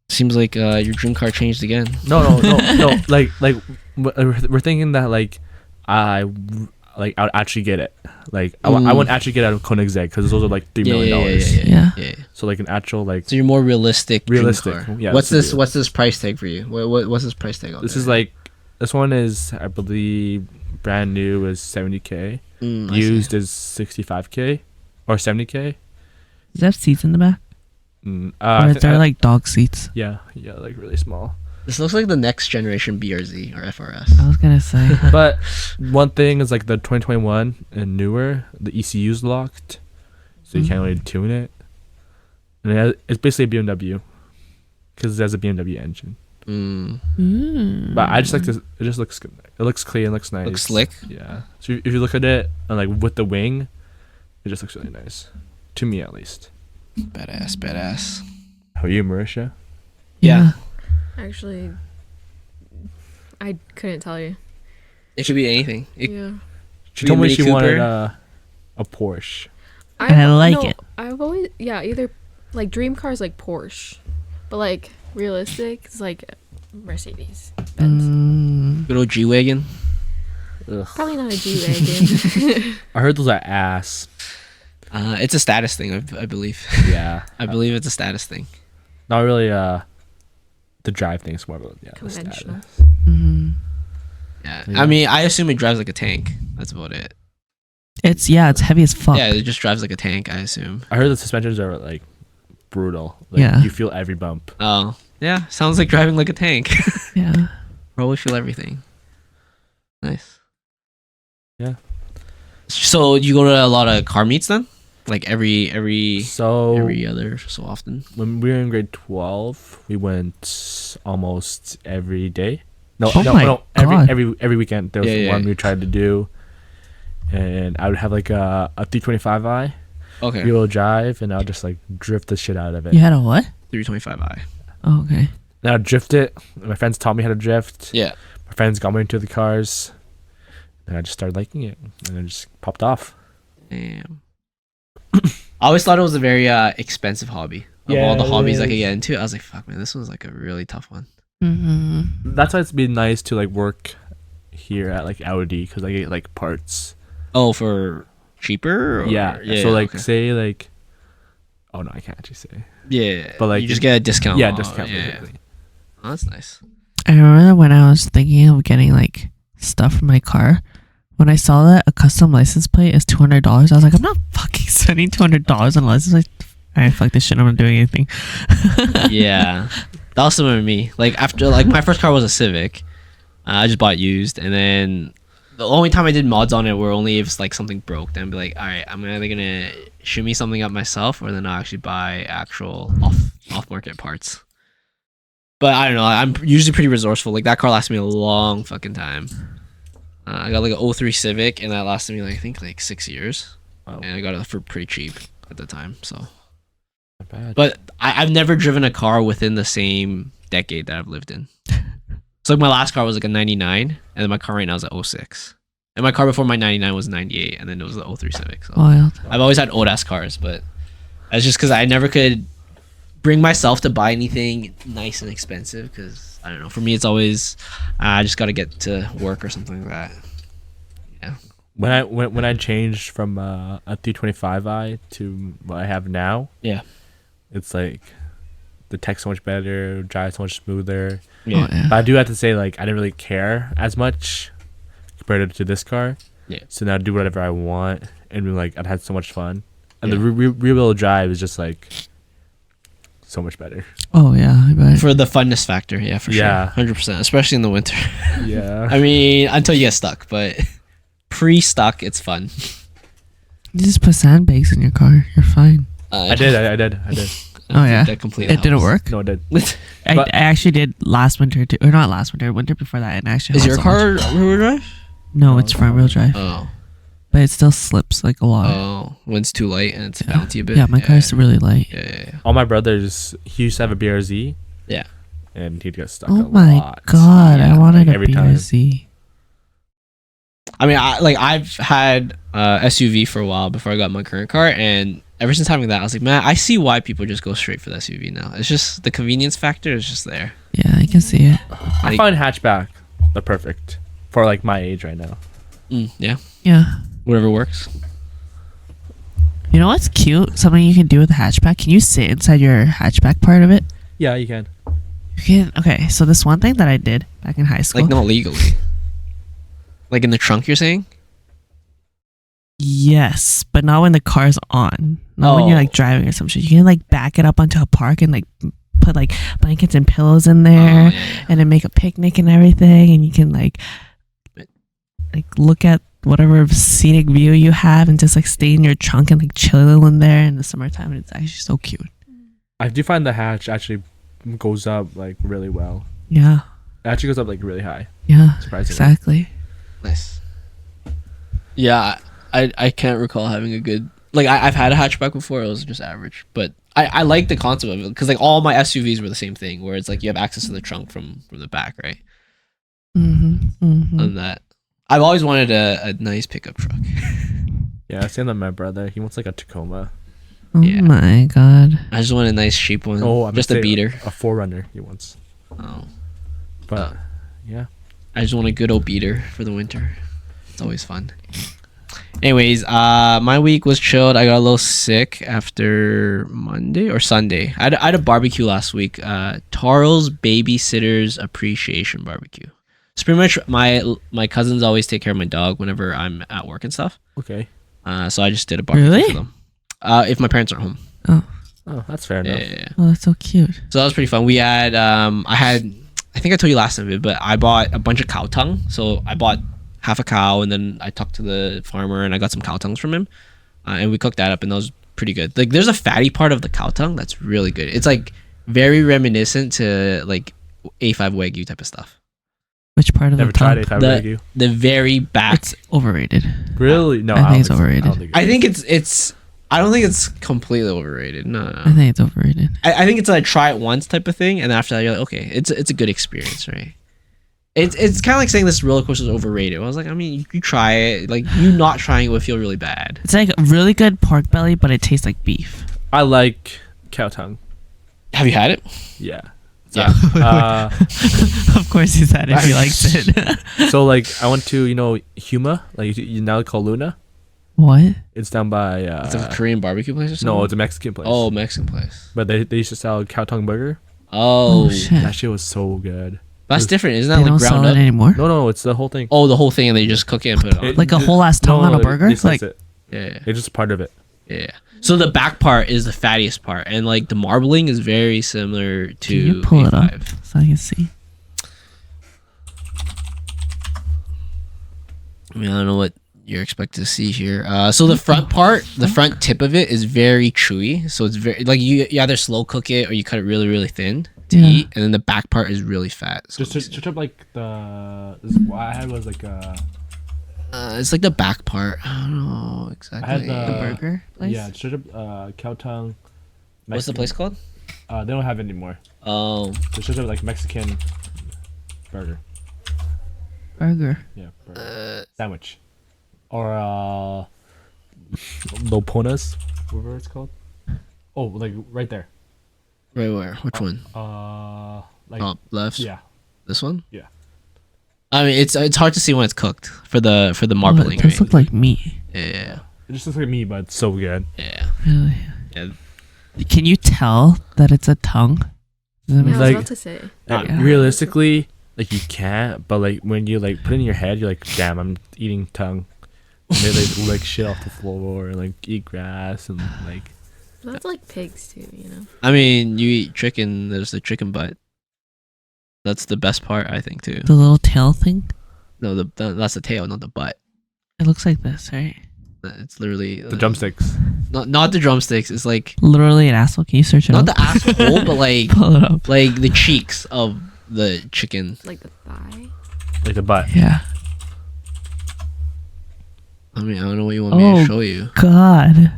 Seems like your dream car changed again. No. Like we're thinking that like I would actually get it. Like I wouldn't actually get out of Koenigsegg because those are like $3 million. Yeah. So like an actual like. So you're more realistic. Dream Realistic, car. yeah, What's that's this? the What's this price tag for you? What's this price tag on This there? is like, this one is, I believe, brand new is 70K. I see. Used is 65K or 70K. Does that have seats in the back? I Or is thi- there I- like dog seats? yeah, like really small. This looks like the next generation BRZ or FRS. I was gonna say. But one thing is like the 2021 and newer, the ECU's locked, so you can't really tune it. And it's basically a BMW because it has a BMW engine. But I just like this. It just looks good. It looks clean. It looks nice. Looks slick. Yeah. So if you look at it and like with the wing, it just looks really nice, to me at least. Badass. How are you, Marisha? Yeah. Actually, I couldn't tell you. It could be anything. Yeah. She told me she Mini wanted Cooper. a Porsche. I like it. I've always either like dream cars like Porsche, but like realistic it's like Mercedes Benz. Good old G-Wagon. Probably not a G-Wagon. I heard those are ass. It's a status thing, I believe. Yeah. I believe it's a status thing. Not really the drive thing is more about the Conventional. status. Yeah. Yeah. I mean, I assume it drives like a tank. That's about it. It's heavy as fuck. Yeah, it just drives like a tank, I assume. I heard the suspensions are like brutal. Like, Yeah. you feel every bump. Oh, yeah. Sounds like driving like a tank. Yeah. Probably feel everything. Nice. Yeah. So you go to a lot of car meets then? Like every So other so often? when we were in grade 12, we went almost every day. No, Oh my no, God. every weekend there was Yeah, one yeah. we tried to do, and I would have like a 325i Okay. rear-wheel drive, and I'll just like drift the shit out of it. You had a what? 325i. Oh, okay. And I'd drift it. My friends taught me how to drift. Yeah. My friends got me into the cars, and I just started liking it, and it just popped off. Damn. I always thought it was a very expensive hobby. Of all the Yeah, it hobbies I could is. get into, I was like, fuck man, this was like a really tough one. Mm-hmm. That's why it's been nice to like work here at like Audi because I get like parts. Oh, for cheaper? Or? Yeah. So like okay. say like, oh no, I can't actually say. Yeah. But, like, you just get a discount. Yeah, off. discount Yeah. basically. Oh, that's nice. I remember when I was thinking of getting like stuff for my car. When I saw that a custom license plate is $200, I was like, I'm not fucking spending $200 on a license plate. Alright, fuck this shit. I'm not doing anything. Yeah. That was similar to me. Like after like my first car was a Civic. I just bought used, and then the only time I did mods on it were only if like something broke. Then I'd be like, all right, I'm either gonna shimmy something up myself, or then I'll actually buy actual off market parts. But I don't know. I'm usually pretty resourceful. Like that car lasted me a long fucking time. I got like an 03 Civic, and that lasted me like I think like 6 years, Wow. and I got it for pretty cheap at the time. So, Not bad. but I've never driven a car within the same decade that I've lived in. So like my last car was like a 99, and then my car right now is a 06. And my car before my 99 was 98, and then it was the 03 Civic. So Wild. I've always had old ass cars, but that's just because I never could bring myself to buy anything nice and expensive. Because I don't know, for me it's always I just got to get to work or something like that. Yeah. When I changed from a 325i to what I have now, Yeah. it's like the tech's so much better, drives so much smoother. Yeah. Oh, yeah. But I do have to say, like, I didn't really care as much compared to this car. Yeah. So now I do whatever I want, and like I've had so much fun, and the Yeah. rear-wheel drive is just like so much better. Oh, yeah. I bet. For the funness factor, yeah, for Yeah. sure. 100%, especially in the winter. Yeah. I mean, until you get stuck, but pre-stuck, it's fun. You just put sandbags in your car. You're fine. I did. Oh, yeah. That completely It didn't helps. work? No, I did. I But- actually did last winter, too. Or not last winter. Winter before that. And actually Is helped your so much. car rear-wheel drive? No, No, it's it's front wheel drive. Oh. But it still slips like a lot. Oh, when it's too light and it's Yeah. bouncy a bit. Yeah, my car's really light. Yeah. All my brothers, he used to have a BRZ, Yeah. and he'd get stuck. Oh a my lot. god, Yeah, I wanted like a every time. BRZ. I mean, I've had SUV for a while before I got my current car, and ever since having that, I was like, man, I see why people just go straight for the SUV now. It's just the convenience factor is just there. Yeah, I can see it. I Like- find hatchback the perfect for like my age right now. Yeah, Yeah. whatever works. You know what's cute? Something you can do with a hatchback? Can you sit inside your hatchback part of it? Yeah, you can. You can. Okay, so this one thing that I did back in high school. Like not legally. Like in the trunk, you're saying? Yes, but not when the car's on. Not when you're Oh. like driving or some shit. You can like back it up onto a park and like put like blankets and pillows in there, and then make a picnic and everything, and you can like look at whatever scenic view you have and just like stay in your trunk and like chill in there in the summertime, and it's actually so cute. I do find the hatch actually goes up like really well. Yeah. It actually goes up like really high. Yeah. Surprisingly. Exactly. Nice. Yeah, I can't recall having a good like I've had a hatchback before. It was just average, but I like the concept of it because like all my SUVs were the same thing, where it's like you have access to the trunk from the back, right? And that I've always wanted a nice pickup truck. Yeah, same with my brother. He wants like a Tacoma. Oh my god! I just want a nice cheap one. Oh, I'm just a beater. A 4Runner he wants. Oh, but yeah, I just want a good old beater for the winter. It's always fun. Anyways, my week was chilled. I got a little sick after Monday or Sunday. I had a barbecue last week. Tarl's Babysitter's Appreciation Barbecue. It's pretty much my cousins always take care of my dog whenever I'm at work and stuff. Okay. So I just did a barbecue for them. If my parents aren't home. Oh, that's fair enough. Yeah. Oh, that's so cute. So that was pretty fun. We had I think I told you last time, but I bought a bunch of cow tongue. So I bought half a cow, and then I talked to the farmer and I got some cow tongues from him, and we cooked that up, and that was pretty good. Like there's a fatty part of the cow tongue that's really good. It's like very reminiscent to like A5 Wagyu type of stuff. Which part of Never the tongue? tried A5 Wagyu. The very back. It's overrated. Really? No, I think it's overrated. I think it's I don't think it's completely overrated. No. I think it's overrated. I think it's a try it once type of thing, and then after that you're like, okay, it's a good experience, right? It's kind of like saying this roller coaster is overrated. I was like, I mean, you try it. Like, you not trying it would feel really bad. It's like really good pork belly, but it tastes like beef. I like cow tongue. Have you had it? Yeah. Yeah. Of course he's had it. He likes it. So like, I went to Huma, like you now call Luna. What? It's down by. It's a Korean barbecue place or something? No, it's a Mexican place. Oh, Mexican place. But they used to sell cow tongue burger. Oh, shit. That shit was so good. That's different. Isn't that They like don't ground sell up? it anymore. No, it's the whole thing. Oh, the whole thing, and they just cook it and put it on. Like a whole ass tongue on a burger? They slice Like, it. Yeah. It's just part of it. Yeah. So the back part is the fattiest part, and like the marbling is very similar to can you pull it up A5. so I can see? I mean, I don't know what you're expected to see here. So the front part, the front tip of it is very chewy. So it's very like you either slow cook it or you cut it really, really thin to eat, and then the back part is really fat. So Just up like what I had was like it's like the back part. I don't know exactly. I had The burger place? Yeah, straight up cow tongue. What's the place called? They don't have it anymore. Oh, It's straight up like Mexican burger. Burger. Yeah, burger. Sandwich. Or Loponas, whatever it's called. Oh, like right there. right where? Which one? Like Top left. yeah. This one. Yeah. I mean, it's hard to see when it's cooked for the marbling. It does Right? look like meat. Yeah. It just looks like me, but it's so good. Yeah. Really? Yeah. Can you tell that it's a tongue? Does that make Yeah, I was Like- about to say. Yeah. Realistically, like you can't, but like when you like put it in your head, you're like, damn, I'm eating tongue. And they like lick shit off the floor and like eat grass and like. That's like pigs too, you know. I mean, you eat chicken. There's the chicken butt. That's the best part, I think, too. the little tail thing? No, that's the tail, not the butt. It looks like this, right? It's literally The drumsticks. Not the drumsticks. It's like Literally an asshole. Can you search it not up? the asshole, but like Pull it up. like the cheeks of the chicken. Like the thigh. Like the butt. Yeah. I mean, I don't know what you want me to Oh. show you. God.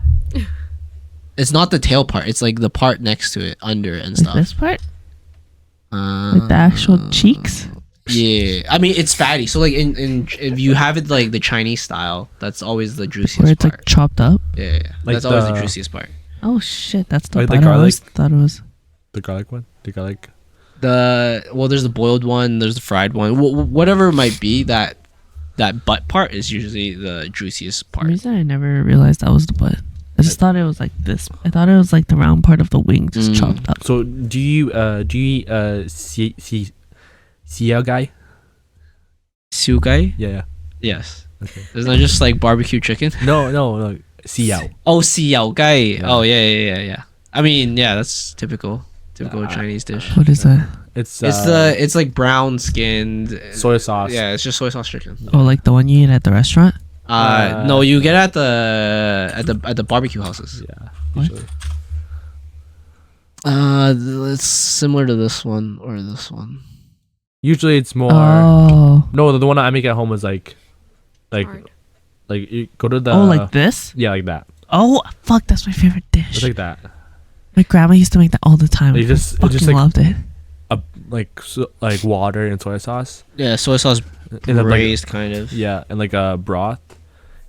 It's not the tail part. It's like the part next to it, under it and Like stuff. this part? Like the actual cheeks? Yeah, I mean it's fatty. So like in if you have it like the Chinese style, that's always the juiciest Where it's part. like chopped up? Yeah. Like That's always the the- juiciest part. Oh shit, that's the Like the butt. I always garlic? thought it was. The garlic one. The garlic. There's the boiled one. There's the fried one. Whatever it might be, that butt part is usually the juiciest For some part. reason I never realized that was the butt. I just thought it was like this. I thought it was like the round part of the wing just chopped up. So do you eat Sia guy? Sugai? Yeah. Yes. Okay. Isn't that just like barbecue chicken? No. Xiao. Oh, xiao gai. Yeah. Oh yeah. I mean, yeah, that's typical. Typical Chinese dish. What is that? It's like brown skinned soy sauce. Yeah, it's just soy sauce chicken. Oh, like the one you eat at the restaurant? No, you get it at the barbecue houses. Yeah. What? Usually. It's similar to this one or this one. Usually it's more. Oh. No, the one I make at home is like Hard. you go to the. Oh, like this? Yeah, like that. Oh, fuck, that's my favorite dish. It's like that. My grandma used to make that all the time. They I just fucking like loved it. like water and soy sauce. Yeah, soy sauce And then, braised kind of. Yeah, and like a broth,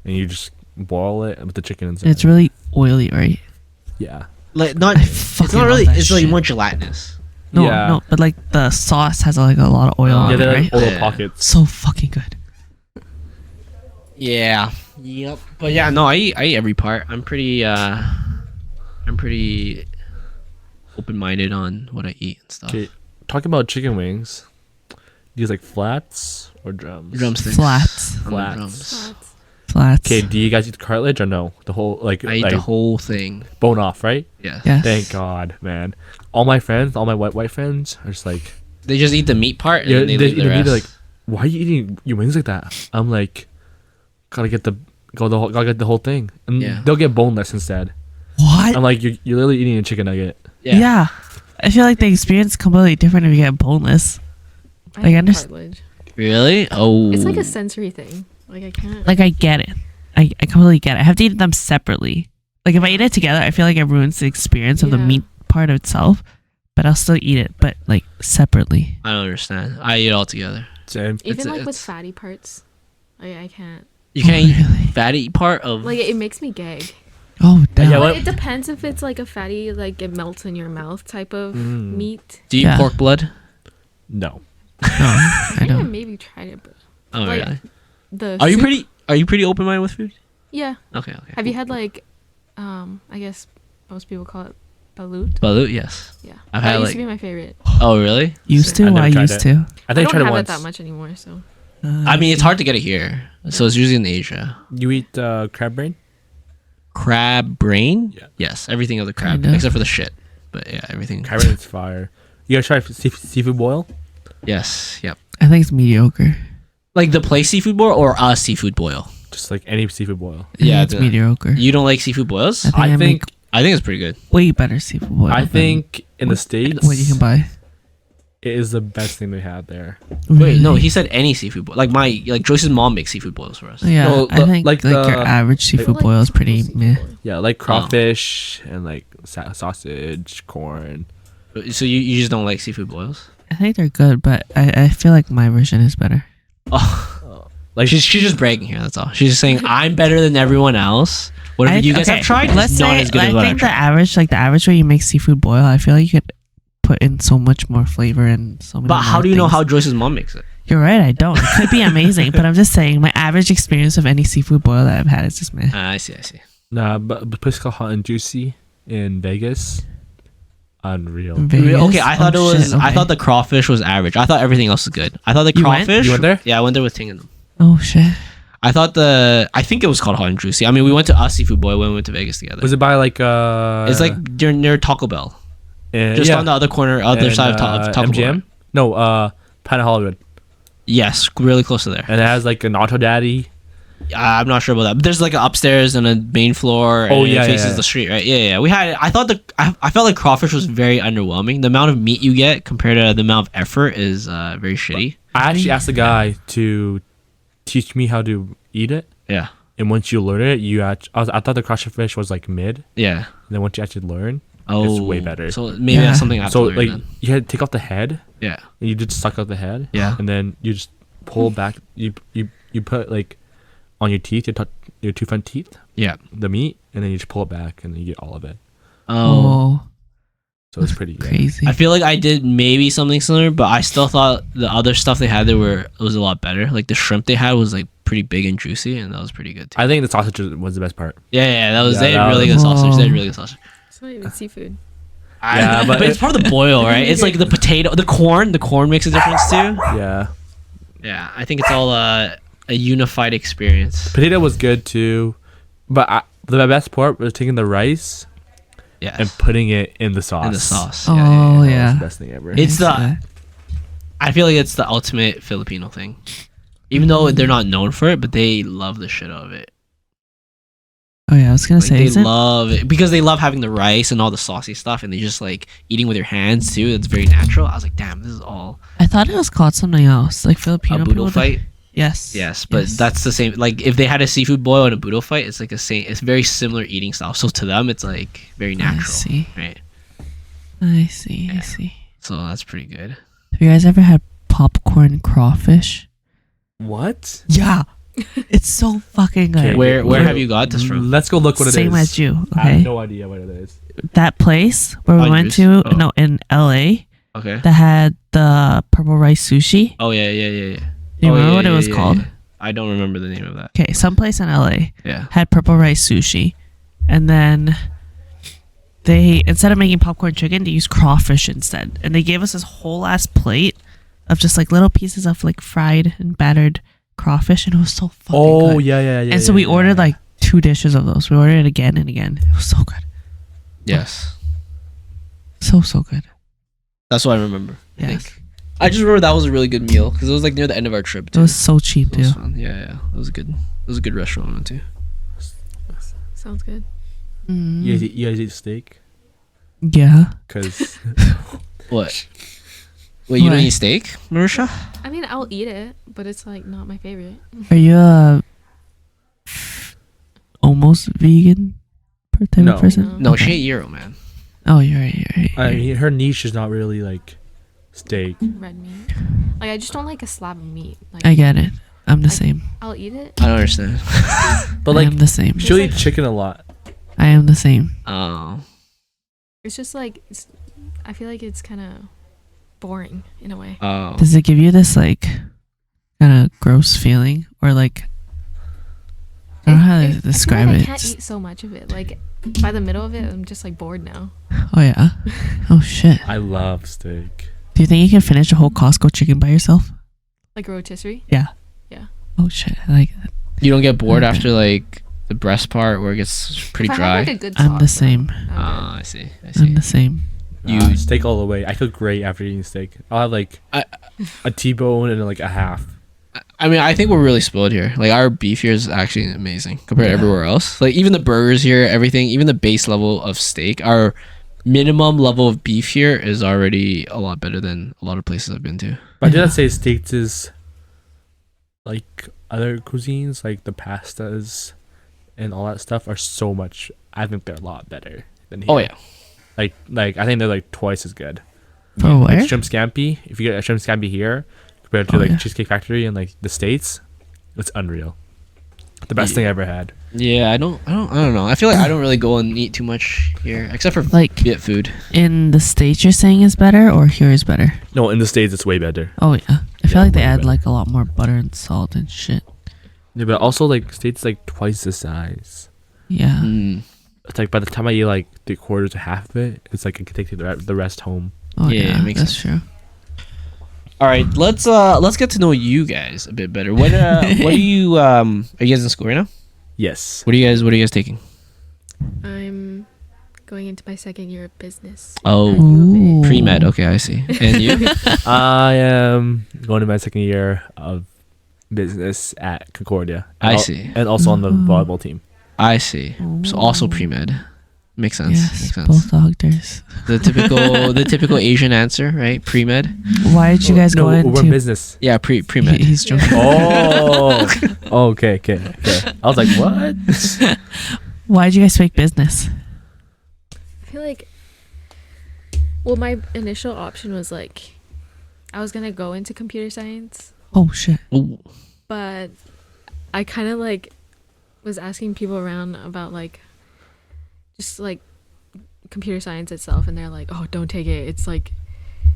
and you just boil it with the chicken inside. And it's really oily, right? Yeah. Like not. I It's fucking not really. love that It's like shit. more gelatinous. No, Yeah. no, but like the sauce has like a lot of oil Yeah, on Yeah, it, they're right? like little Yeah. pockets. So fucking good. Yeah. Yep. But yeah, no, I eat every part. I'm pretty open-minded on what I eat and stuff. Okay, talking about chicken wings. Do you use like flats or drums? Drumsticks. Flats. On the Flats. drums. Flats. Flats. Okay, do you guys eat the cartilage or no? The whole I eat like the whole thing. bone off, right? Yeah. Yes. Thank God, man. All my friends, all my white friends are just like, They just eat the meat part and yeah, then they leave the they're rest. like, why are you eating your wings like that? I'm like, gotta get the whole thing, and Yeah. they'll get boneless instead. What? I'm like, you're literally eating a chicken nugget. Yeah. I feel like the experience is completely different if you get boneless. I Like, hate understand- cartilage. Really? Oh. It's like a sensory thing. Like I can't. Like, I get it. I completely get it. I have to eat them separately. Like, if I eat it together, I feel like it ruins the experience of the Yeah. meat part of itself. But I'll still eat it, but like separately. I don't understand. I eat it all together. Same. Even it's- like with it's- fatty parts, I can't. You can't eat Really? fatty part of. Like it makes me gag. Oh, damn. Yeah, But what- it depends if it's like a fatty, like it melts in your mouth type of Mm. meat. Do you eat Yeah. pork blood? No. No, I I don't. maybe tried it, but Oh Like, really? the Are you soup- pretty open minded with food? Yeah. Okay. Okay. Have you had like, I guess most people call it balut. Balut? Yes. Yeah. I've that had, used like- to be my favorite. Oh really? Used to? I never I tried used it. to. I I think I don't tried it have once. it that much anymore, so. I mean, it's hard to get it here, so it's usually in Asia. You eat crab brain? Crab brain? Yeah. Yes, everything of the crab Kinda. except for the shit. But yeah, everything. Crab brain is fire. You guys try seafood boil? Yes. Yep. I think it's mediocre. Like the place seafood boil or a seafood boil? Just like any seafood boil. I think Yeah, it's the- mediocre. You don't like seafood boils? I think I, I think I think it's pretty good. make way better seafood boil. I than think in the States, what you can buy. it is the best thing they had there. Wait, no, Really? he said any seafood boil. Like Joyce's mom makes seafood boils for us. Yeah, No, I think like like, the- your average seafood Like boil is pretty seafood meh. boil. Yeah, like crawfish and like sausage, corn. So you just don't like seafood boils? I think they're good, but I feel like my version is better. Oh, Like she's just bragging here. That's all. She's just saying I'm better than everyone else. Whatever you guys have tried, Let's is not say as good I as what I've think the tried. average, like the average way you make seafood boil, I feel like you could put in so much more flavor and so many. But how more do you know things. how Joyce's mom makes it? You're right. I don't. It could be amazing, but I'm just saying my average experience of any seafood boil that I've had is just meh. I see. nah, but a place called Hot and Juicy in Vegas, unreal. Vegas? Okay, I thought Oh, it was. shit, I okay. thought the crawfish was average. I thought everything else was good. I thought the You went? crawfish. You went there? Yeah, I went there with Ting and them. Oh shit. I thought I think it was called Hot and Juicy. I mean, we went to a seafood boil when we went to Vegas together. Was it by like It's like near Taco Bell, just yeah. on the other corner, other side of Taco MGM? Bell. No, Planet Hollywood, Yes, really close to there. and it has like an Auto Daddy. I'm not sure about that, but there's like an upstairs and a main floor. And Oh, yeah, it faces yeah. the street, right? Yeah. We had. I thought I felt like crawfish was very underwhelming. The amount of meat you get compared to the amount of effort is very shitty. I actually asked the guy to teach me how to eat it, Yeah, and once you learn it, I thought the crawfish was like mid, yeah. and then once you actually learn, Oh, it's way better. So maybe Yeah. that's something I have So to learn. like Then. you had to take off the head, Yeah, and you just suck out the head, yeah. and then you just pull back. You put like on your teeth, your two front teeth, Yeah. the meat, and then you just pull it back, and then you get all of it. Oh. So it's pretty good. Crazy. I feel like I did maybe something similar, but I still thought the other stuff they had there was a lot better. Like the shrimp they had was like pretty big and juicy, and that was pretty good too. I think the sausage was the best part. Yeah, that was Yeah, they that had really was- good sausage. They had Whoa. really good sausage. It's not even seafood. Yeah, but but it's part of the boil, right? It's like the potato, the corn. The corn makes a difference too. Yeah, Yeah, I think it's all a unified experience. potato was good too, but the best part was taking the rice Yes. and putting it in the sauce. In the sauce. Oh, That was yeah. the best thing ever. It's the. Yeah. I feel like it's the ultimate Filipino thing. Even though they're not known for it, but they love the shit out of it. Oh yeah, I was gonna Like, say, they is it? love it because they love having the rice and all the saucy stuff, and they just like eating with your hands too. It's very natural. I was like, damn, this is all I thought it was called something else, like Filipino a people. boodle fight. Yes. Yes, but that's the same. Like if they had a seafood boil and a boodle fight, it's like a same. It's very similar eating style. So to them, it's like very natural. I see. Right. I see. I Yeah. see. So that's pretty good. Have you guys ever had popcorn crawfish? What? Yeah. It's so fucking good. Okay, Where have you got this from? Let's go look what it is. Same as you. I Okay. have no idea what it is. That place where we Oh, went yours? to, Oh. no, in LA, Okay. that had the purple rice sushi. Oh yeah. Do you Oh, remember yeah, what it yeah, was yeah, called? yeah. I don't remember the name of that. Okay, someplace in LA Yeah. had purple rice sushi, and then they, instead of making popcorn chicken, they used crawfish instead, and they gave us this whole ass plate of just like little pieces of like fried and battered crawfish, and it was so fucking Oh good. yeah. And so we ordered like 2 dishes of those. We ordered it again and again. It was so good, Yes. so good. That's what I remember. I Yes. think. I just remember that was a really good meal because it was like near the end of our trip. It Too. was so cheap It was too. fun. Yeah. It was good. It was a good restaurant we went to. Sounds good. Mm. You guys eat steak? Yeah. Cause What? Wait, you don't Why? eat steak, Marisha? I mean, I'll eat it, but it's like not my favorite. Are you a almost vegan type No. of person? No, Okay. she ate gyro, man. Oh, you're right. You're right. I mean, her niche is not really like steak. Red meat. Like I just don't like a slab of meat. Like I get it. I'm the Like- same. I'll eat it. I don't understand. But I like, am the same. she'll It's eat like- chicken a lot. I am the same. Oh. It's just like I feel like it's kind of boring in a way. Oh. Does it give you this like kind of gross feeling, or like I don't know how to I feel describe like it? I can't eat so much of it. Like by the middle of it, I'm just like bored now. Oh yeah. Oh shit. I love steak. Do you think you can finish a whole Costco chicken by yourself? Like rotisserie. Oh shit. I like that. You don't get bored Okay. after like the breast part where it gets pretty If I dry? have, like, a good I'm the sauce, then same. I'm Ah, good. I see. I I'm see. the same. You- Steak all the way. I feel great after eating steak. I'll have like I- a T-bone and like a half. I mean, I think we're really spoiled here. Like our beef here is actually amazing compared to Yeah. everywhere else. Like even the burgers here, everything, even the base level of steak, our minimum level of beef here is already a lot better than a lot of places I've been to. But I did Yeah. not say steaks is like other cuisines, like the pastas and all that stuff are so much. I think they're a lot better than here. Oh yeah. Like I think they're like twice as good. For Like where? shrimp scampi. If you get a shrimp scampi here compared to Oh, like yeah. Cheesecake Factory in like the States, it's unreal. The best Yeah. thing I ever had. Yeah, I don't know. I feel like I don't really go and eat too much here, except for Like bit food. in the States, you're saying is better, or here is better? No, in the States it's way better. Oh yeah. I feel Yeah, like they way add better. like a lot more butter and salt and shit. Yeah, but also like States like twice the size. Yeah. Mm. It's like by the time I eat like 3/4 to half of it, it's like I can take the rest home. Oh Yeah, yeah. it makes That's sense. true. All right, let's get to know you guys a bit better. What what are you are you guys in school right now? Yes. What are you guys taking? I'm going into my second year of business. Oh, at U of A. pre-med. Okay, I see. And you? I am going to my second year of business at Concordia. I And see. And also on the Mhm. volleyball team. I see. So also Ooh. pre-med. Makes sense. Yes, Makes sense. both doctors. The typical Asian answer, right? Pre-med. Why did you guys no, go we're into? in business. Yeah, pre-med. He's joking. Oh. Okay. I was like, what? Why did you guys pick business? I feel like, well, my initial option was like, I was gonna go into computer science, Oh shit. Ooh. but I kind of like was asking people around about like, just like computer science itself, and they're like, oh, don't take it. It's like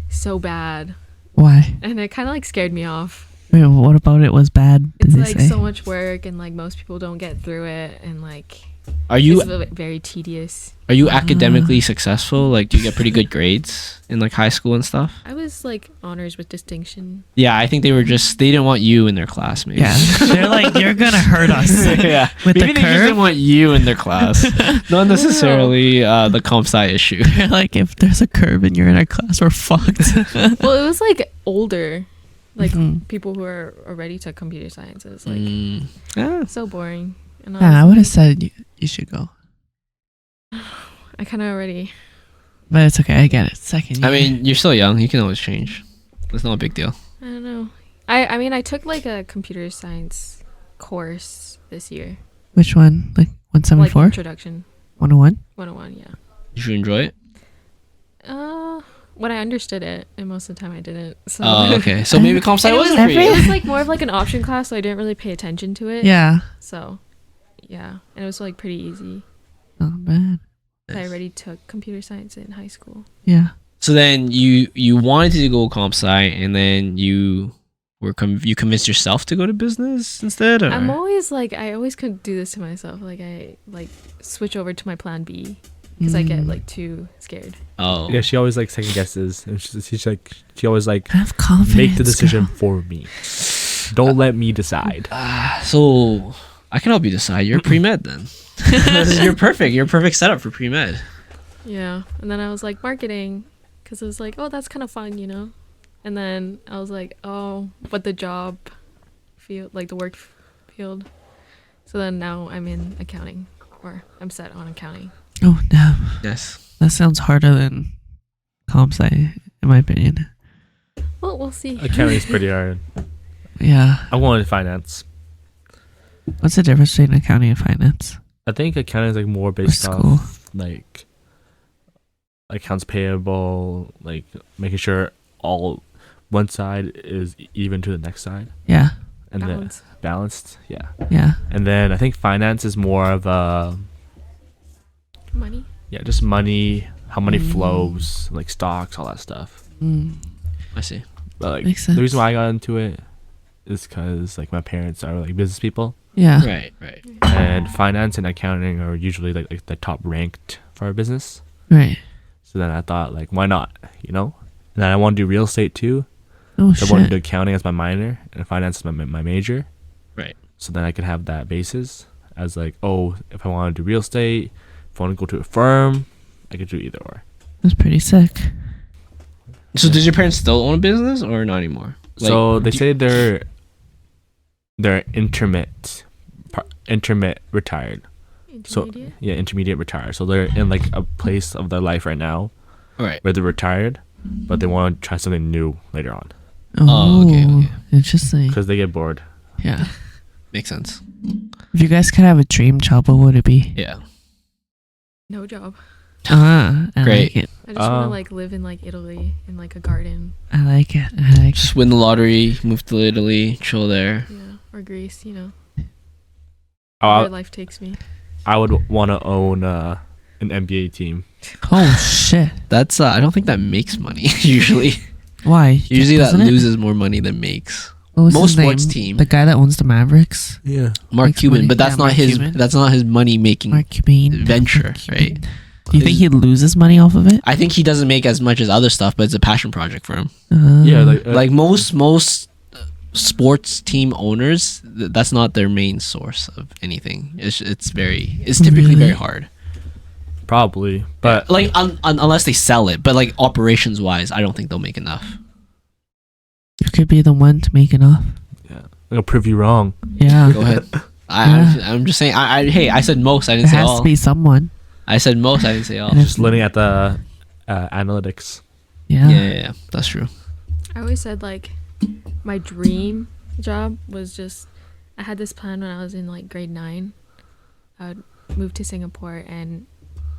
so bad, Why? and it kind of like scared me off. Wait, what about it was bad? Did It's they like say? so much work, and like most people don't get through it, and like Are you it's very tedious. are you academically successful? Like, do you get pretty good grades in like high school and stuff? I was like honors with distinction. Yeah, I think they didn't want you in their class. Maybe. Yeah, they're like, you're gonna hurt us. Yeah, With maybe the they just didn't curve. want you in their class, not necessarily the comp sci issue. They're like, if there's a curve and you're in our class, we're fucked. Well, it was like older, like Mhm. people who are already took computer science. It was like Yeah. so boring. And Yeah, I was would have said you should go, I kind of already. but it's okay. I get it. Second year. I mean, you're still young. You can always change. It's not a big deal. I don't know. I mean, I took like a computer science course this year. which one? Like Like 174, introduction 101. 101. Yeah. Did you enjoy it? When I understood it, and most of the time I didn't. So. Oh, okay. So maybe comp sci And wasn't for every- you. It was like more of like an option class, so I didn't really pay attention to it. Yeah, So, yeah, and it was like pretty easy. not bad. I already took computer science in high school. Yeah. So then you wanted to go comp sci, and then you you convinced yourself to go to business instead. Or? I'm always like, I always could do this to myself. Like I like switch over to my plan B because I get like too scared. Oh, Yeah, she always like second guesses, and she always like Have confidence. make the decision girl. for me. Don't let me decide. So I can help you decide. You're pre med then. You're perfect. You're a perfect setup for pre med. Yeah, and then I was like marketing because it was like, oh, that's kind of fun, you know. And then I was like, oh, but the job field, like the work field. So then now I'm in accounting, or I'm set on accounting. Oh damn, Yes. that sounds harder than comp sci, in my opinion. Well, we'll see. Accounting is pretty hard. Yeah. I wanted finance. What's the difference between accounting and finance? I think accounting is like more Or based school? off like accounts payable, like making sure all one side is even to the next side, Yeah. and then Balance. balanced. Yeah, Yeah. and then I think finance is more of a Money. just money, how money Mm. flows, like stocks, all that stuff. Mm. I see. But like Makes the sense. reason why I got into it is because like my parents are like business people, Yeah. Right. Right. and finance and accounting are usually like the top ranked for a business. Right. So then I thought like, why not, you know? And then I want to do real estate too. Oh So I want to do shit. accounting as my minor and finance as my major. Right. So then I could have that basis as like, oh, if I want to do real estate, if I want to go to a firm, I could do either or. That's pretty sick. So does your parents still own a business or not anymore? So they do- say they're intermediate retired. So Intermediate. yeah, intermediate retired. So they're in like a place of their life right now Right. where they're retired, but they want to try something new later on Oh, okay. Interesting. because they get bored. Yeah. Makes sense. If you guys could have a dream job, what would it be? Yeah. No job. I Great. like it. I just want Oh. to like live in like Italy in like a garden. I like it. I like it. Just win the lottery, move to Italy, chill there. Yeah, or Greece. You know, Oh, where life takes me. I would want to own an NBA team. Oh shit. That's I don't think that makes money usually. Why? Usually that Doesn't it? loses more money than makes. What was most his name? sports team. The guy that owns the Mavericks. Yeah. Mark Makes Cuban, money. but that's Yeah, not Mark his. Cuban. That's not his money making Mark Cuban. venture, Mark Cuban. right? Do you think he loses money off of it? I think he doesn't make as much as other stuff, but it's a passion project for him. Yeah, Like most sports team owners, that's not their main source of anything. It's typically Really? very hard. probably, but Like unless they sell it, but like operations wise, I don't think they'll make enough. You could be the one to make enough. yeah, I'll prove you wrong. Yeah. Go ahead. Yeah. I'm just saying. Hey, I said most. I It didn't say has all. to be someone. I said most. I didn't say all. And Just looking at the analytics. Yeah. Yeah, that's true. I always said like my dream job was just I had this plan when I was in like grade 9. I would move to Singapore and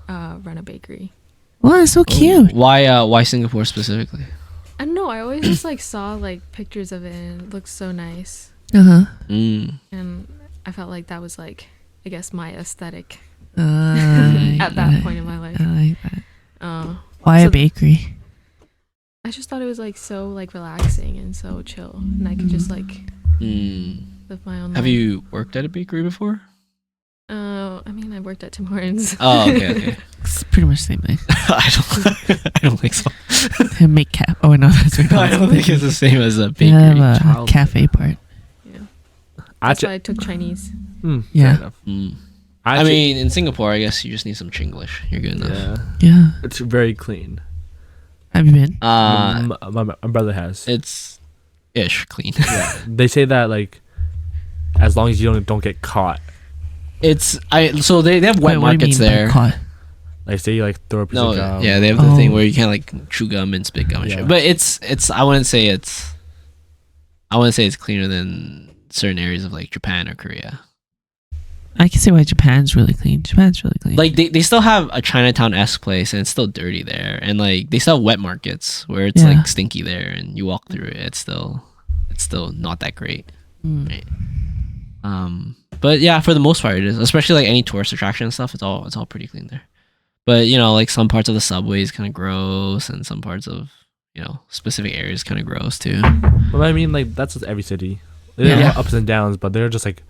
run a bakery. Well, it's so cute. Why Singapore specifically? I don't know. I always just like saw like pictures of it and it looked so nice, Uh huh. Mm. and I felt like that was like I guess my aesthetic At at that point in my life. I like that. Uh, Why So- a bakery? I just thought it was like so like relaxing and so chill, and I could just like live my own Have life. you worked at a bakery before? I mean, I worked at Tim Hortons. Oh, okay. It's pretty much the same thing. I don't think so. They make Oh no, that's I don't think it's the same as a They bakery. have a child- cafe part. Yeah, that's Actu- why I took Chinese. Yeah. Fair enough. I mean, in Singapore, I guess you just need some Chinglish. You're good enough. yeah, Yeah. it's very clean. Have you been? My brother has. It's ish clean. Yeah, they say that like, as long as you don't get caught, So they have wet Wait, what do you markets mean by there. caught? like say you like throw a piece No, of gum. yeah, they have the thing Oh. where you can't like chew gum and spit gum and Yeah. shit. But it's I wouldn't say it's cleaner than certain areas of like Japan or Korea. I can see why Japan's really clean. Japan's really clean. Like they still have a Chinatown-esque place and it's still dirty there, and like they still have wet markets where it's Yeah. like stinky there, and you walk through it, it's still not that great. Right. But yeah, for the most part it is, especially like any tourist attraction and stuff. It's all pretty clean there. But you know, like some parts of the subway is kind of gross, and some parts of specific areas kind of gross too. Well, I mean, like that's just every city. They Yeah. have ups and downs, but they're just like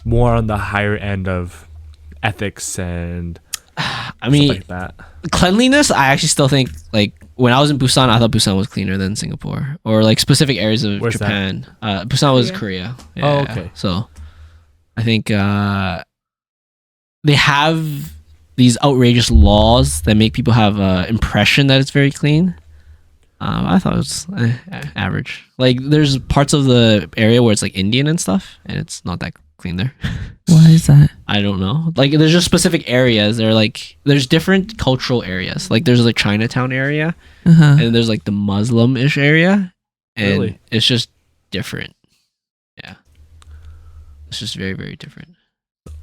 more on the higher end of ethics and I mean, stuff like that. cleanliness, I actually still think like when I was in Busan, I thought Busan was cleaner than Singapore, or like specific areas of Where's that? Japan. Busan was Korea. Yeah, Oh, okay. So I think they have these outrageous laws that make people have an impression that it's very clean. I thought it was average. Like there's parts of the area where it's like Indian and stuff, and it's not that clean there. Why is that? I don't know. Like there's just specific areas. There's different cultural areas. Like there's like Chinatown area, Uh-huh. and there's like the Muslim-ish area, and Really? it's just different. Yeah, it's just very, very different.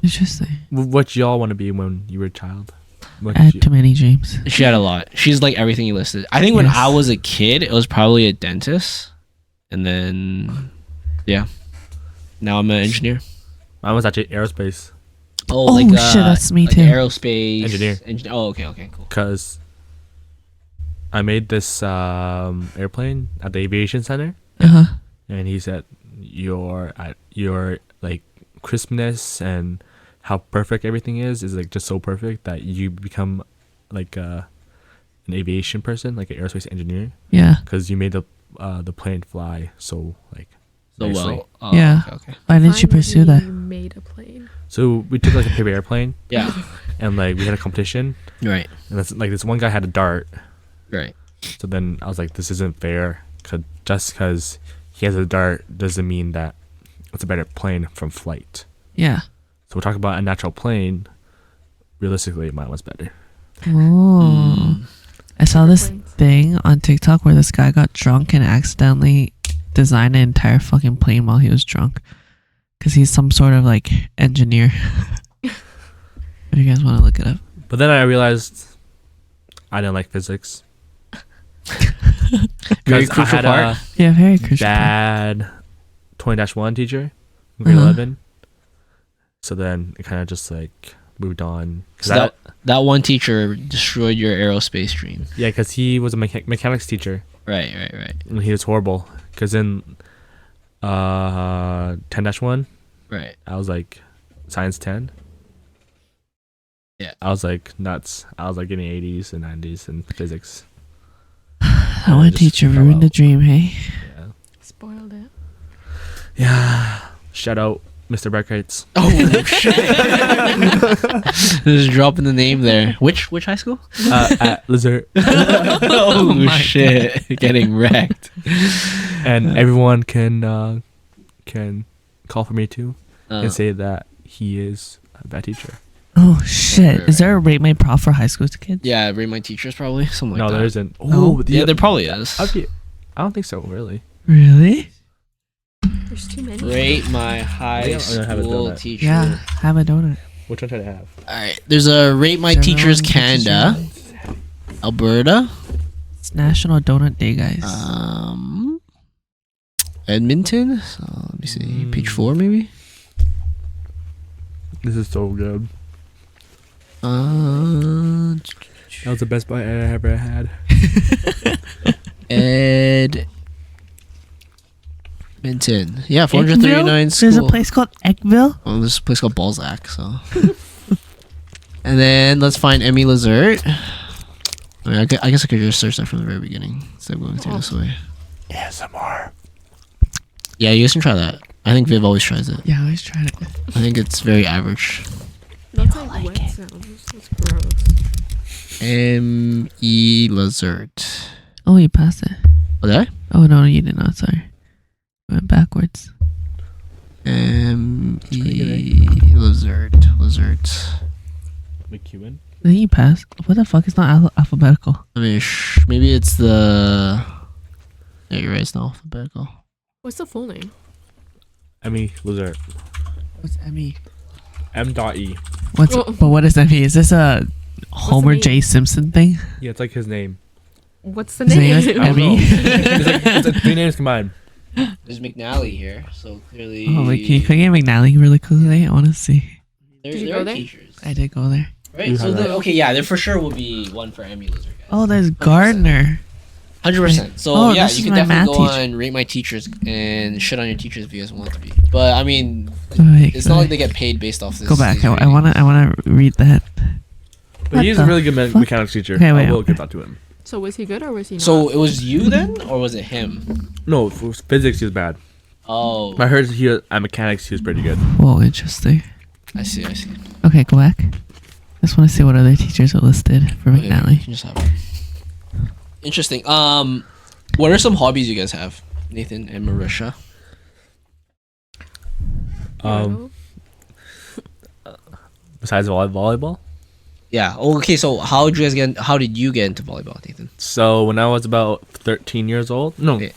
Interesting. What y'all want to be when you were a child? What I did had you- too many dreams. She had a lot. She's like everything you listed. I think when Yes. I was a kid, it was probably a dentist, and then yeah, now I'm an engineer. Mine was actually aerospace Oh, shit, that's me like too. Aerospace Engineer. Oh, okay, cool. because I made this airplane at the aviation center, Uh-huh. and he said your like crispness and how perfect everything is like just so perfect that you become like an aviation person, like an aerospace engineer, Yeah. because you made the plane fly so like So nicely. well. Oh, Yeah. Okay. Why didn't you pursue that? You made a plane. So we took like a paper airplane Yeah. and like we had a competition, Right. and that's like this one guy had a dart. Right. So then I was like, this isn't fair. Just because he has a dart doesn't mean that it's a better plane from flight. Yeah. So we're talking about a natural plane. Realistically, mine was better. Oh. I saw this Planes. thing on TikTok where this guy got drunk and accidentally designed an entire fucking plane while he was drunk. Because he's some sort of like engineer. If you guys want to look it up. But then I realized I didn't like physics. Very 'Cause I crucial had part. Yeah, very a crucial. bad 20-1 teacher in grade Uh-huh. 11. So then it kind of just like moved on. So that one teacher destroyed your aerospace dream. Yeah, because he was a mechanics teacher. Right. And he was horrible. Because in 10-1, Right. I was like science 10. Yeah. I was like nuts. I was like getting 80s and 90s in physics. That I one just teacher fell ruined the out. dream, hey? Yeah. Spoiled it. Yeah. Shout out Mr. Beckhart's. Oh shit! Just dropping the name there. Which high school? At Lizard. Oh, my shit! Getting wrecked. And everyone can call for me too Uh, and say that he is a bad teacher. Oh, shit. Right. Is there a rate my prof for high school kids? yeah, rate my teachers probably something like No, that. there isn't. Oh, Yeah, there probably is. I don't think so, really. Really? There's too many. Rate my high I'm gonna have a school donut. teacher. Yeah. Have a donut. Which one should I have? All right. There's a rate my General teachers teachers Canada, Alberta, It's National Donut Day, guys. Edmonton. So let me see, page 4 maybe. This is so good. Uh, That was the best bite I ever had. Edmonton. Yeah, 439 school. There's a place called Eggville. Oh, there's a place called Balzac. So, and then let's find Emmy Lazert. I guess I could just search that from the very beginning instead of going through this way. ASMR. Yeah, you guys can try that. I think Viv always tries it. Yeah, I always tried it. I think it's very average. That's like wet sounds. That's gross. M.E. Lazert. Oh, you passed it. Oh, did I? Oh, no, you did not. Sorry. I went backwards. M.E. Lazert. McEwen. Then you passed. What the fuck? It's not alphabetical. I mean, maybe it's the... Yeah, you're right. It's not alphabetical. What's the full name? Emmy Lazard. What's Emmy? M.E. But what is Emmy? Is this a Homer name? J. Simpson thing? Yeah, it's like his name. What's the His name is name? I don't know. Emmy? it's like 3 names combined. There's McNally here, so clearly... Oh, wait, can you click at McNally really quickly? I want to see. Did you go there? Teachers. I did go there. Right, so okay, yeah, there for sure will be one for Emmy Lizard, guys. Oh, there's Gardner. 100%. So Oh, yeah, this you is can my definitely go math teacher. on Rate My Teachers and shit on your teachers if you guys want to be. But I mean, Wait, it's not like they get paid based off this. Go back. these I ratings. wanna read that. But What he's the a really good fuck? mechanics teacher. Okay, wait. I will give that to him. So was he good or was he not? So it was you then, or was it him? No, for physics he was bad. Oh, I heard at mechanics he was pretty good. Whoa, interesting. I see. Okay, go back. Just want to see what other teachers are listed for Okay, you McNally. can just have it. Interesting. What are some hobbies you guys have, Nathan and Marisha? Besides volleyball. Yeah. Okay. So how did you get into volleyball, Nathan? So when I was about 13 years old, no, Yeah.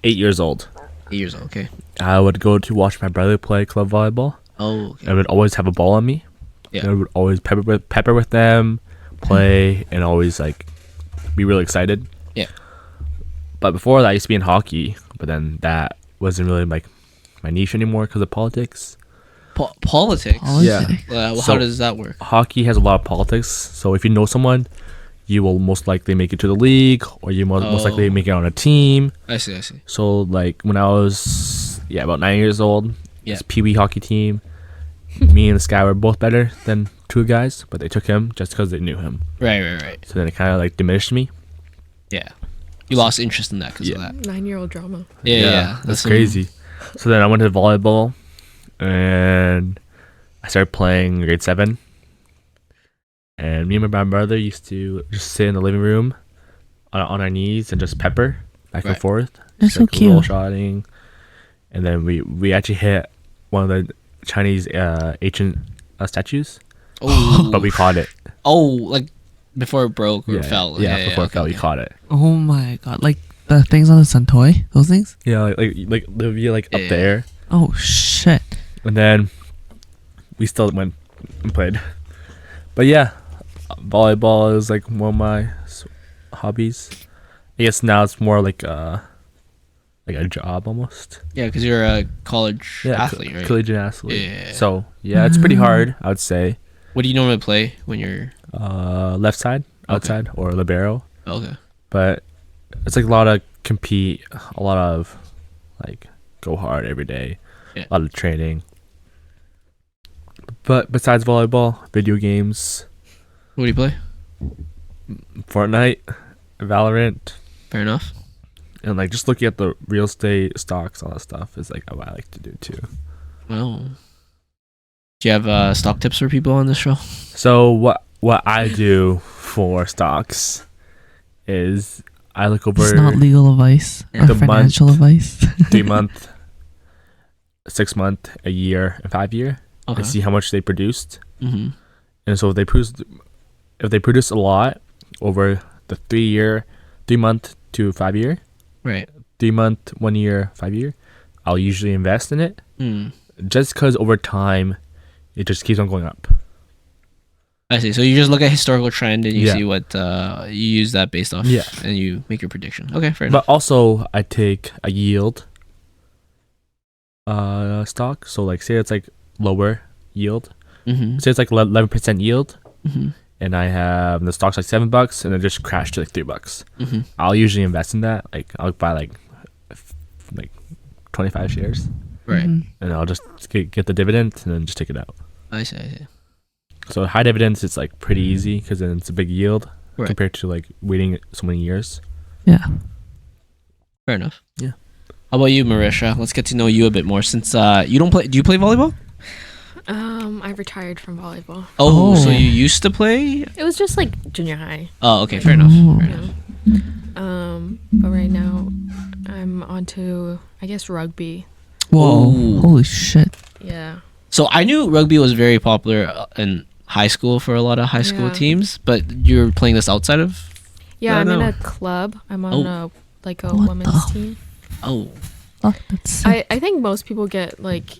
8 years old, 8 years old. Okay. I would go to watch my brother play club volleyball. Oh. Okay. I would always have a ball on me. Yeah. I would always pepper with them, play, and always like be really excited. Yeah. But before that, I used to be in hockey, but then that wasn't really like my niche anymore because of politics. Politics. Yeah. How So- does that work? Hockey has a lot of politics, so if you know someone, you will most likely make it to the league, or you most likely make it on a team. I see. So like when I was about 9 years old, Yeah. this Pee Wee hockey team, me and this guy were both better than two guys, but they took him just because they knew him. Right. So then it kind of like diminished me. Yeah. You lost interest in that because of that. 9-year-old drama. Yeah. That's crazy. So then I went to volleyball, and I started playing grade 7. And me and my brother used to just sit in the living room on our knees and just pepper back and Right. forth. That's Just, so roll cute. shotting. And then we actually hit one of the Chinese ancient statues, Oh. but we caught it. Oh, like before it broke or fell. Yeah, before it fell, we okay. caught it. Oh my god! Like the things on the Sun Toy, those things. Yeah, like they'll be like up Yeah. there, Oh shit! and then we still went and played. But yeah, volleyball is like one of my hobbies. I guess now it's more like a job almost. Yeah, because you're a college athlete, right? Collegiate athlete. Yeah. So yeah, it's pretty hard, I would say. What do you normally play when you're... Left side, outside, or libero. Okay. But it's like a lot of compete, a lot of like go hard every day, Yeah. a lot of training. But besides volleyball, video games, What do you play? Fortnite, Valorant, Fair enough. and like just looking at the real estate stocks, all that stuff is like what I like to do too. Well, do you have stock tips for people on this show? So what I do for stocks is I look over It's not legal advice or The month- financial advice. 3 month, 6 month, a year, and 5 year, Okay. and see how much they produced. Mm-hmm. And so if they produce a lot over the 3 month to 5 year, Right. 3 month, 1 year, 5 year, I'll usually invest in it Mm. just because over time it just keeps on going up. I see. So you just look at historical trend and you Yeah. see what you use that based off, Yeah. and you make your prediction. Okay, fair enough. But also I take a yield stock. So like say it's like lower yield. Mm-hmm. Say it's like 11% yield. Mm-hmm. and I have the stock's like $7 and it just crashed to like $3. I'll usually invest in that. Like I'll buy like 25 shares, Right. and I'll just get the dividend and then just take it out. I see. So high dividends, it's like pretty easy because then it's a big yield compared to like waiting so many years. Yeah. Fair enough. Yeah. How about you, Marisha? Let's get to know you a bit more. Since you don't play, do you play volleyball? I retired from volleyball. Oh, so you used to play? It was just like junior high. Oh, okay, fair enough. Fair enough. But right now, I'm onto, I guess, rugby. Whoa! Ooh. Holy shit! Yeah. So I knew rugby was very popular in high school for a lot of high school Yeah. teams, but you're playing this outside of? Yeah, I I'm in know. a club. I'm on a What women's the team. Oh, Fuck, that's sick. I think most people get like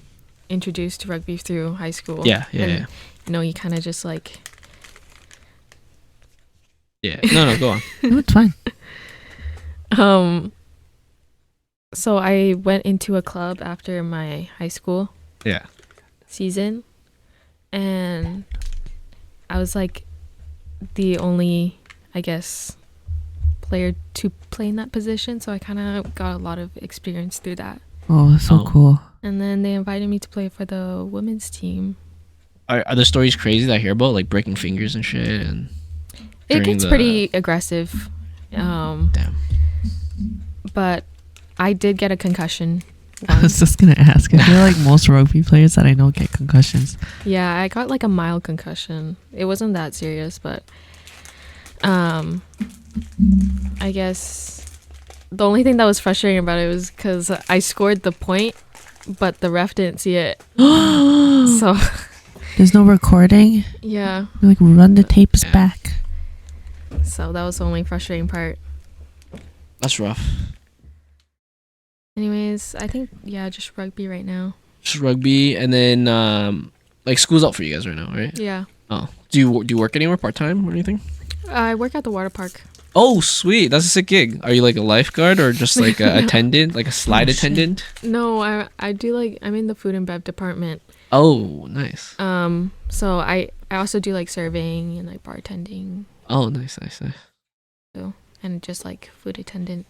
introduced to rugby through high school. yeah. You know, you kind of just like. Yeah. No, go on. No, it's fine. So I went into a club after my high school Yeah. season, and I was like the only, I guess, player to play in that position, so I kind of got a lot of experience through that. Oh, that's so Oh. cool. And then they invited me to play for the women's team. Are the stories crazy that I hear about, like breaking fingers and shit? And It during gets the- pretty aggressive. Damn. But I did get a concussion I was just gonna ask. I feel like most rugby players that I know get concussions. Yeah, I got like a mild concussion. It wasn't that serious, but I guess the only thing that was frustrating about it was because I scored the point, but the ref didn't see it. So There's no recording. yeah, You're like, run the tapes back. so that was the only frustrating part. That's rough. Anyways, I think just rugby right now. Just rugby, and then like school's out for you guys right now, right? Yeah, Oh, do you work anywhere part time or anything? I work at the water park. Oh, sweet. That's a sick gig. Are you like a lifeguard or just like a attendant, like a slide attendant? No, I do like I'm in the food and bev department. Oh, nice. So I also do like serving and like bartending. Oh, nice. And just like food attendant.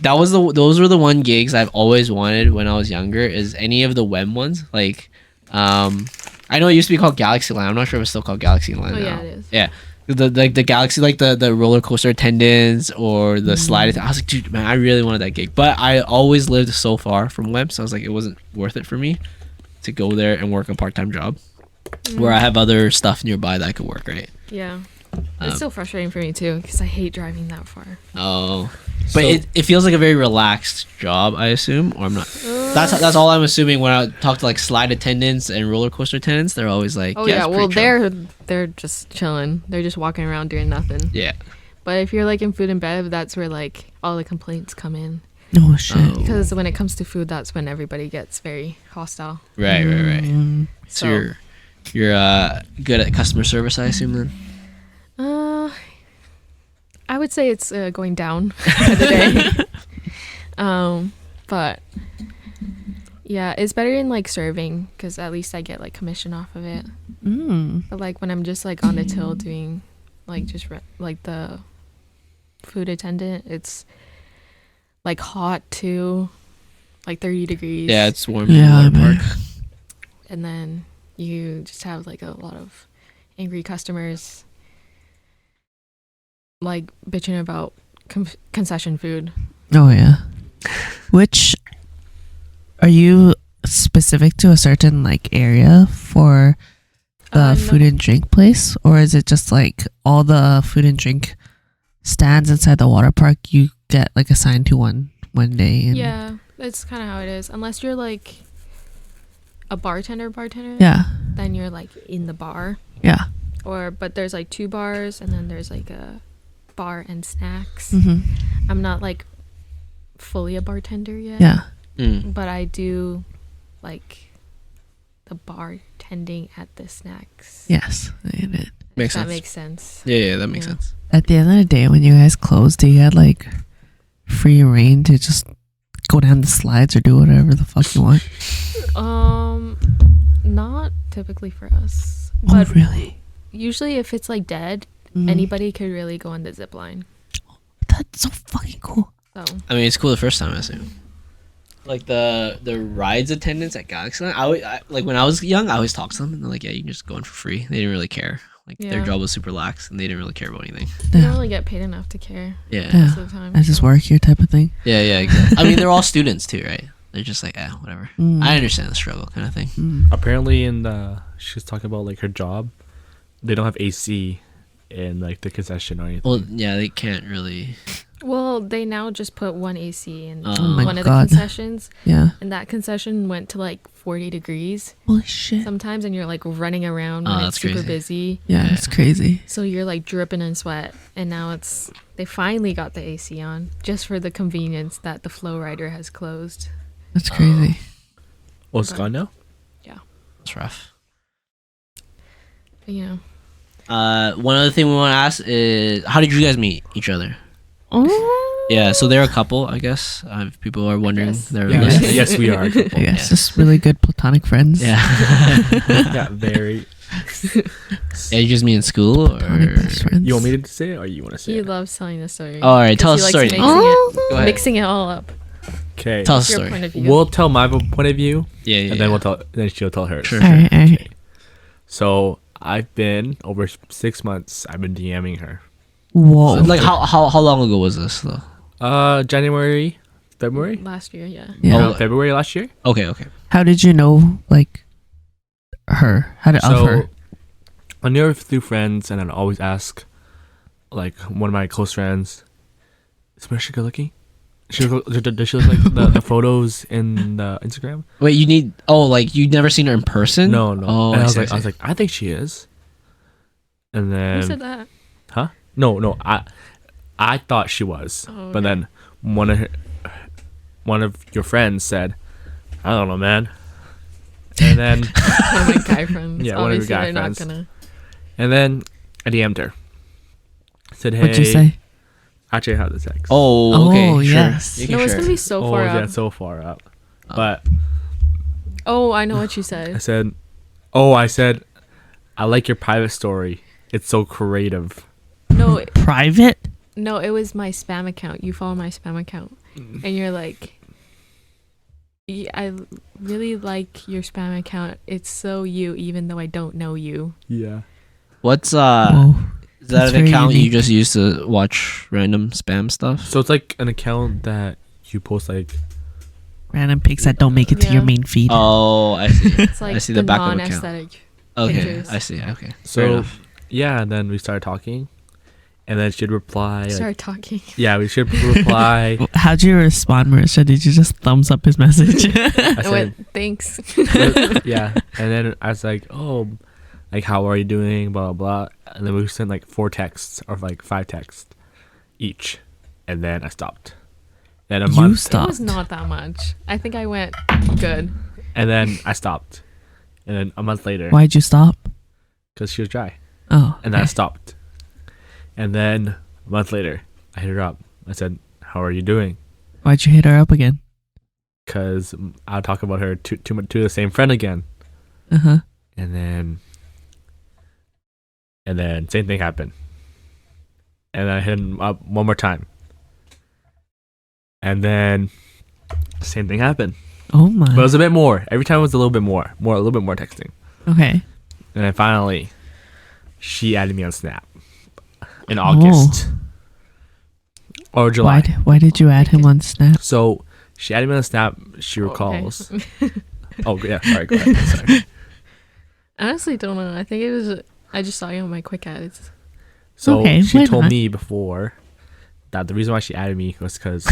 Those were the one gigs I've always wanted when I was younger. Is any of the WEM ones? Like, I know it used to be called Galaxy Land. I'm not sure if it's still called Galaxy Land Oh now. yeah, it is. Yeah. The Galaxy, like the roller coaster attendants or the slide. I was like, dude, man, I really wanted that gig, but I always lived so far from WEM, so I was like, it wasn't worth it for me to go there and work a part-time job where I have other stuff nearby that I could work. Right. Yeah. It's still frustrating for me too because I hate driving that far. Oh, but it feels like a very relaxed job, I assume, or I'm not. That's all I'm assuming when I talk to like slide attendants and roller coaster attendants. They're always like, Oh yeah, yeah, it's well pretty chill." they're just chilling. They're just walking around doing nothing. Yeah. But if you're like in food and bev, that's where like all the complaints come in. Oh shit. Oh. Because when it comes to food, that's when everybody gets very hostile. Right. Mm. So you're good at customer service, I assume then. I would say it's going down by the day. But yeah, it's better in like serving because at least I get like commission off of it. But like when I'm just like on the till doing like just like the food attendant, it's like hot too, like 30 degrees. Yeah, it's warm. Yeah, in the water man. park. And then you just have like a lot of angry customers like bitching about concession food. Oh yeah. Which are you specific to a certain like area for the No. food and drink place, or is it just like all the food and drink stands inside the water park you get like assigned to one day? And Yeah, that's kind of how it is. Unless you're like a bartender, Yeah. then you're like in the bar. Yeah. But there's like 2 bars, and then there's like a bar and snacks. Mm-hmm. I'm not like fully a bartender yet. Yeah. But I do like the bartending at the snacks. Yes. I get it. Makes That sense. makes sense. Yeah, that makes Yeah. sense. At the end of the day, when you guys closed, do you had like free reign to just go down the slides or do whatever the fuck you want? Not typically for us. Oh, really? usually if it's like dead, Mhm. anybody could really go on the zip line. That's so fucking cool. So I mean, it's cool the first time I assume. Like the rides attendants at Galaxyland, I like when I was young, I always talked to them and they're like, yeah, you can just go in for free. They didn't really care. Like their Yeah. job was super lax and they didn't really care about anything. you don't really get paid enough to care Yeah. Yeah. most of the time. I just work here type of thing. Yeah, exactly. I mean, they're all students too, right? They're just like, whatever. Mm. I understand the struggle kind of thing. Mm. Apparently, she was talking about like her job. They don't have AC in like the concession or anything. Well, yeah, they can't really. Well, they now just put one AC in Oh my one of God. the concessions, Yeah. and that concession went to like 40 degrees Holy shit. sometimes, and you're like running around Oh, when that's it's super crazy. busy. Yeah, Yeah. it's crazy. So you're like dripping in sweat, and now they finally got the AC on just for the convenience that the Flow Rider has closed. That's crazy. Oh, it's gone now? It's rough. But, you know, One other thing we want to ask is, how did you guys meet each other? Oh. Yeah, so they're a couple, I guess. If people are wondering, guess. they're Yeah, Yes. yes, we are. I guess Yeah. just really good platonic friends. yeah. Yeah, very. Yeah, you just meet in school, Platonic or best friends. You want me to say it or you want to say he it? loves telling the story. Oh, all right, tell 'Cause us he a likes story. Mixing, Oh. Go ahead. mixing it all up. Okay. Tell us a Your story. point of view. We'll tell my point of view, Yeah, and then we'll tell. Then she'll tell hers. Sure. All right, all right. So I've been over 6 months. I've been DMing her. Whoa. Like how long ago was this though? January, February. Last year, yeah. Yeah. Oh, February last year. Okay. How did you know, like, her? How did of her? I knew her through friends, and I'd always ask, like, one of my close friends, "Is Marisha good looking? Does she look like the photos in the Instagram?" Wait, like you never seen her in person? No. Oh, and I see, was like, I think she is. And then, Who said that? huh? No. I thought she was, Oh, but okay. then one of your friends said, "I don't know, man." And then, One of my guy friends. Yeah, one of your Obviously, guy they're friends. not gonna. and then I DM'd her. Said, "Hey." What'd you say? Actually, I have the text. Oh, okay. Oh, sure. yes. You can No, it's share. gonna be so Oh, far yeah, up. so far up. Oh. But Oh, I know what you I said. said, I like your private story. It's so creative. No, Private? no, it was my spam account. You follow my spam account, and you're like, I really like your spam account. It's so you, even though I don't know you. Yeah. What's Whoa. is that That's an very account you unique. just use to watch random spam stuff? So it's like an account that you post like Random pics that don't make it to your Yeah. main feed. Oh, I see. It's like I see the back of account. non-aesthetic. Okay, Pictures. I see. Okay. Fair so enough. yeah, and then we started talking. And then she'd reply like, Start talking. yeah, we should reply. How'd you respond, Marisha? Did you just thumbs up his message? I I said, went, thanks. yeah. And then I was like, "Oh, like how are you doing?" Blah blah blah. And then we sent like 4 texts or like 5 texts each. And then I stopped. Then a You month It stopped. was not that much. I think I went good. and then I stopped. And then a month later, Why'd you stop? because she was dry. Oh. And then I okay. stopped. And then a month later, I hit her up. I said, "How are you doing?" Why'd you hit her up again? Because I'll talk about her to the same friend again. Uh huh. And then same thing happened. And I hit him up one more time. And then same thing happened. Oh my. But it was a bit more. Every time it was a little bit more, a little bit more texting. Okay. And then finally, she added me on Snap in August or July. Why did you add him on Snap? So she added me on Snap. She Okay. recalls. Oh yeah, sorry. Go ahead. Sorry. I honestly don't know. I think it was. I just saw you on my quick ads. So Okay, she why told not? me before that the reason why she added me was because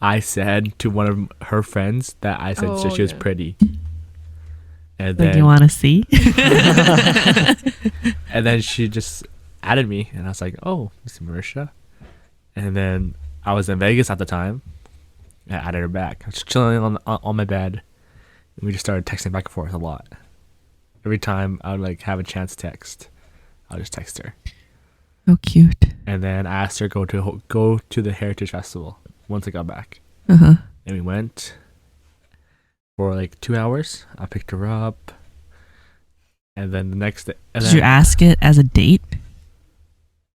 I said to one of her friends that I said Oh, she was yeah. pretty. And Like, then you want to see? and then she just added me, and I was like, "Oh, this is Marisha." And then I was in Vegas at the time. I added her back. I was just chilling on my bed, and we just started texting back and forth a lot. Every time I would like have a chance to text, I'll just text her. Oh, cute. And then I asked her go to the Heritage Festival once I got back, Uh huh. and we went for like 2 hours. I picked her up, And then the next day, Did you ask it as a date?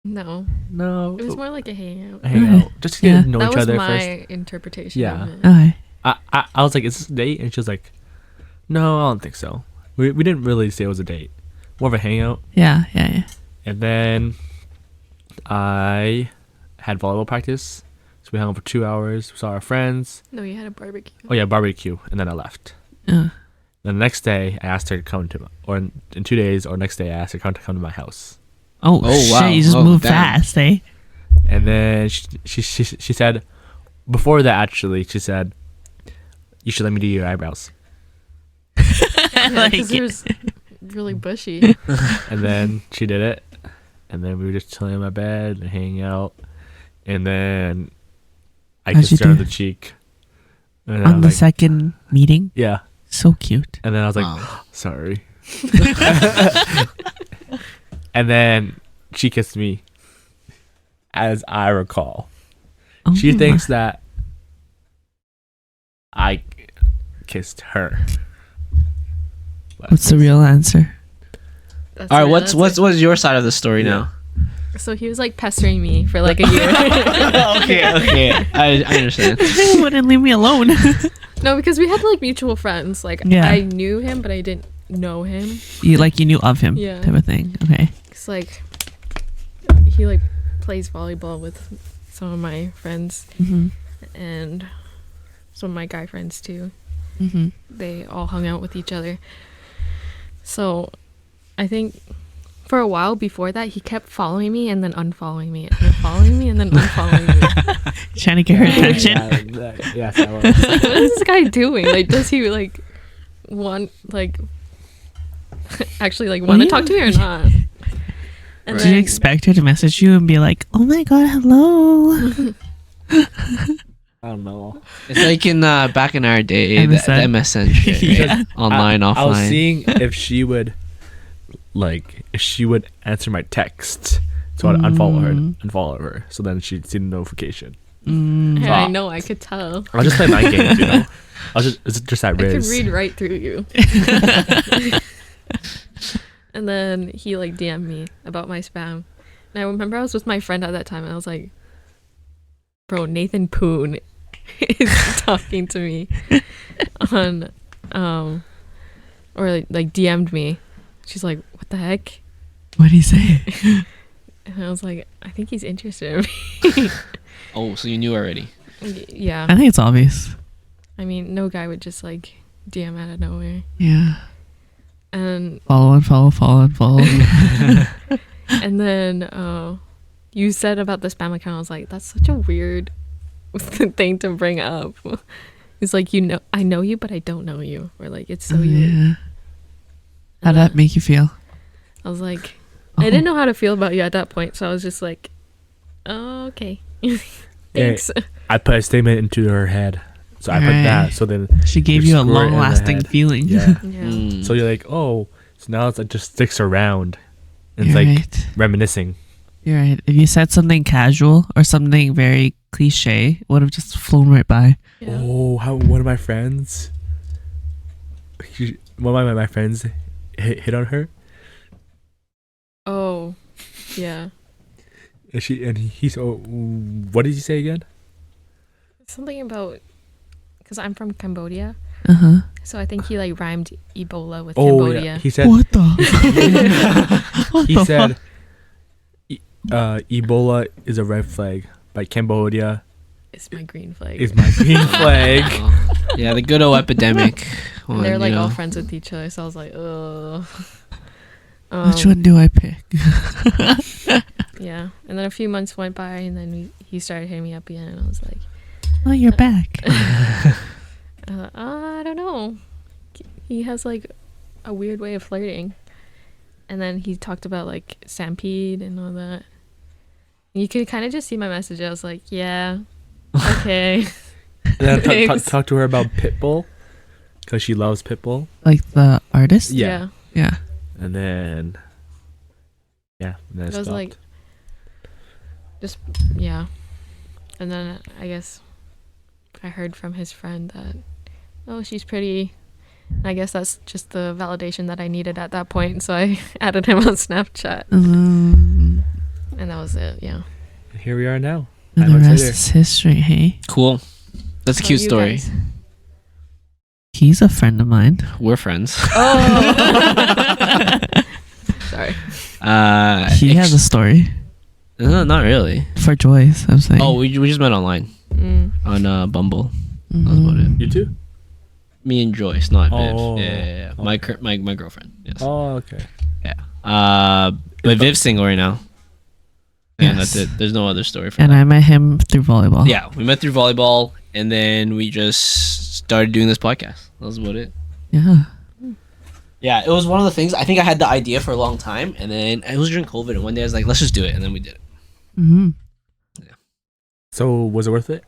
No, No, it was more like a hangout. hang out just to get to know That each was other my first. interpretation. Yeah. Of it. Okay. I was like, is this a date? And she was like, no, I don't think so. We didn't really say it was a date, more of a hangout. Yeah. And then I had volleyball practice, so we hung out for 2 hours. We saw our friends. No, you had a barbecue. Oh yeah, barbecue, and then I left. Uh, The next day, I asked her to come to, or in 2 days, or next day, I asked her to come to my house. oh wow. shit! You just Oh, moved damn. fast, eh? And then she said, before that actually, she said, you should let me do your eyebrows. Yeah, Like because it. it was really bushy. And then she did it, and then we were just chilling in my bed and hanging out, and then I How'd kissed you her on do? the cheek. And I On was the like, second meeting, yeah. so cute. And then I was like, Wow. sorry. And then she kissed me, as I recall. Oh She my- thinks that I kissed her. But What's the real answer? That's All right, it, what's that's what's your side of the story now? it. So he was like pestering me for like a year. Okay, I understand. He wouldn't leave me alone. No, because we had like mutual friends. Like Yeah. I knew him, but I didn't know him. you knew of him, Yeah. type of thing. Okay. Cause like he like plays volleyball with some of my friends Mhm. and some of my guy friends too. Mhm. They all hung out with each other. So I think for a while before that, he kept following me and then unfollowing me, and then following me and then unfollowing me. Trying to get her attention. Yes, I was. Like, what is this guy doing? Like, does he like want like actually like want to you- talk to me or not? And Did you expect her to message you and be like, "Oh my god, hello"? I don't know. It's like in back in our day, the MSN. MSN shit, Yeah. online, offline. I was seeing if she would answer my text, so I'd unfollow her. So then she'd see the notification. Mm. And I know I could tell. I'll just play mind games, you know. It's just that I could Riz. read right through you. And then he like DM'd me about my spam. And I remember I was with my friend at that time and I was like, bro, Nathan Poon is talking to me on or like DM'd me. She's like, what the heck? What'd he say? And I was like, I think he's interested in me. Oh, so you knew already. Yeah. I think it's obvious. I mean, no guy would just like DM out of nowhere. Yeah. And Follow and follow, follow and follow. and then you said about the spam account, I was like, that's such a weird thing to bring up. It's like, you know, I know you, but I don't know you. Or like, it's so weird. Yeah. How'd that make you feel? I was like, Oh. I didn't know how to feel about you at that point. So I was just like, oh, okay. Thanks. I put a statement into her head, so I put Right. that. So then She gave you you a screw it in the long-lasting head. feeling. Yeah. Yeah. Mm. So you're like, oh, so now it just sticks around. It's You're like right. reminiscing. You're right. If you said something casual or something very cliche, it would have just flown right by. Yeah. Oh, how one of my friends, one of my friends hit on her, Oh, yeah. and he's oh, what did you say again? Something about, because I'm from Cambodia. Uh huh. So I think he like rhymed Ebola with Oh Cambodia. yeah, he said What the? What he the said fuck? Ebola is a red flag, but Cambodia It's my green flag. is my green flag. Oh. Yeah, the good old epidemic. And they're one, like you all know. friends with each other. So I was like, ugh. Which one do I pick? Yeah. And then a few months went by, and then he started hitting me up again, and I was like, Oh, you're back. I don't know. He has like a weird way of flirting. And then he talked about like Stampede and all that. You could kind of just see my message. I was like, yeah, okay. And then Thanks. talk to her about Pitbull, because she loves Pitbull. Like the artist? Yeah. Yeah. And then and then It it was stopped. like, just, yeah. And then I guess I heard from his friend that, oh, she's pretty. I guess that's just the validation that I needed at that point. So I added him on Snapchat. And And that was it, yeah. Here we are now. the 9 months rest later. is history, hey? Cool. That's a How cute about you story. guys? He's a friend of mine. We're friends. Oh. Sorry. He has a story No, not really. for Joyce, I'm saying. Oh, we just met online on Bumble. That was about it. You too? Me and Joyce, not Viv. Oh. Yeah. Okay. My girlfriend. Yes. Oh, okay. Yeah. But Viv's single right now. And Yes. that's it. There's no other story for And that. I met him through volleyball. Yeah, we met through volleyball, and then we just started doing this podcast. That was about it. Yeah. Yeah, it was one of the things. I think I had the idea for a long time, and then it was during COVID, and one day I was like, let's just do it, and then we did it. Mm-hmm. So was it worth it?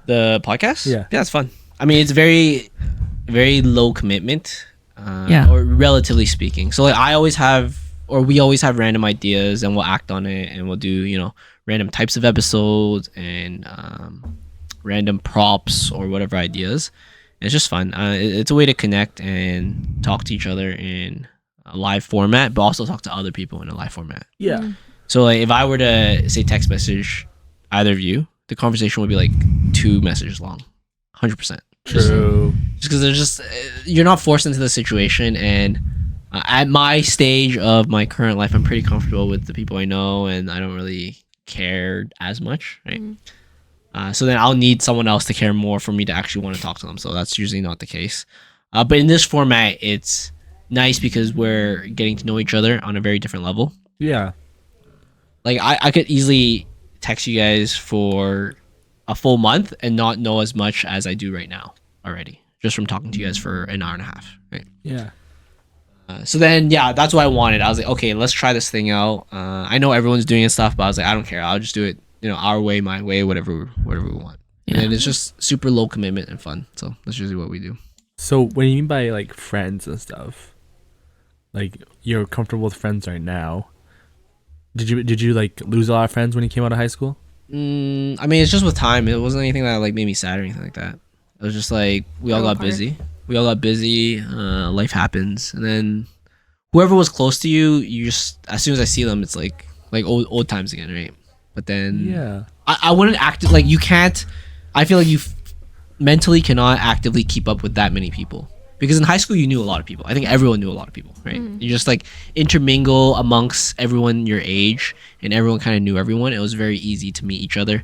The podcast? Yeah. Yeah, it's fun. I mean, it's very, very low commitment. Yeah. Or relatively speaking. So like we always have random ideas, and we'll act on it, and we'll do, random types of episodes and random props or whatever ideas. It's just fun. It's a way to connect and talk to each other in a live format, but also talk to other people in a live format. Yeah. So like, if I were to say text message either of you, the conversation would be like 2 messages long, 100%. True. Just because there's just you're not forced into the situation, and at my stage of my current life, I'm pretty comfortable with the people I know, and I don't really care as much, right? So then I'll need someone else to care more for me to actually want to talk to them. So that's usually not the case. But in this format, it's nice because we're getting to know each other on a very different level. Yeah. Like I could easily text you guys for a full month and not know as much as I do right now already, just from talking to you guys for an hour and a half, right? Yeah. So then, yeah, that's what I wanted. I was like, okay, let's try this thing out. I know everyone's doing stuff, but I was like, I don't care. I'll just do it, our way, my way, whatever we want. Yeah. And it's just super low commitment and fun. So that's usually what we do. So what do you mean by like friends and stuff? Like you're comfortable with friends right now. Did you like lose a lot of friends when you came out of high school? I mean, it's just with time. It wasn't anything that like made me sad or anything like that. It was just like we all got busy. Life happens, and then whoever was close to you, you just as soon as I see them, it's like old times again, right? But then Yeah. I wouldn't act like you can't. I feel like you mentally cannot actively keep up with that many people, because in high school you knew a lot of people. I think everyone knew a lot of people, right? You just like intermingle amongst everyone your age, and everyone kind of knew everyone. It was very easy to meet each other.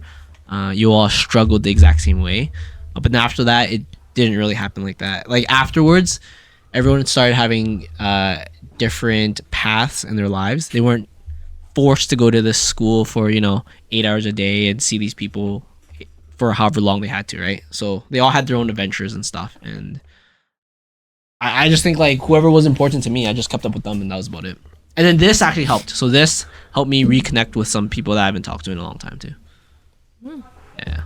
You all struggled the exact same way, but then after that, it didn't really happen like that. Like afterwards, everyone started having different paths in their lives. They weren't forced to go to this school for 8 hours a day and see these people for however long they had to, right? So they all had their own adventures and stuff, and I just think like whoever was important to me, I just kept up with them, and that was about it. And then this actually helped. So this helped me reconnect with some people that I haven't talked to in a long time too. Yeah.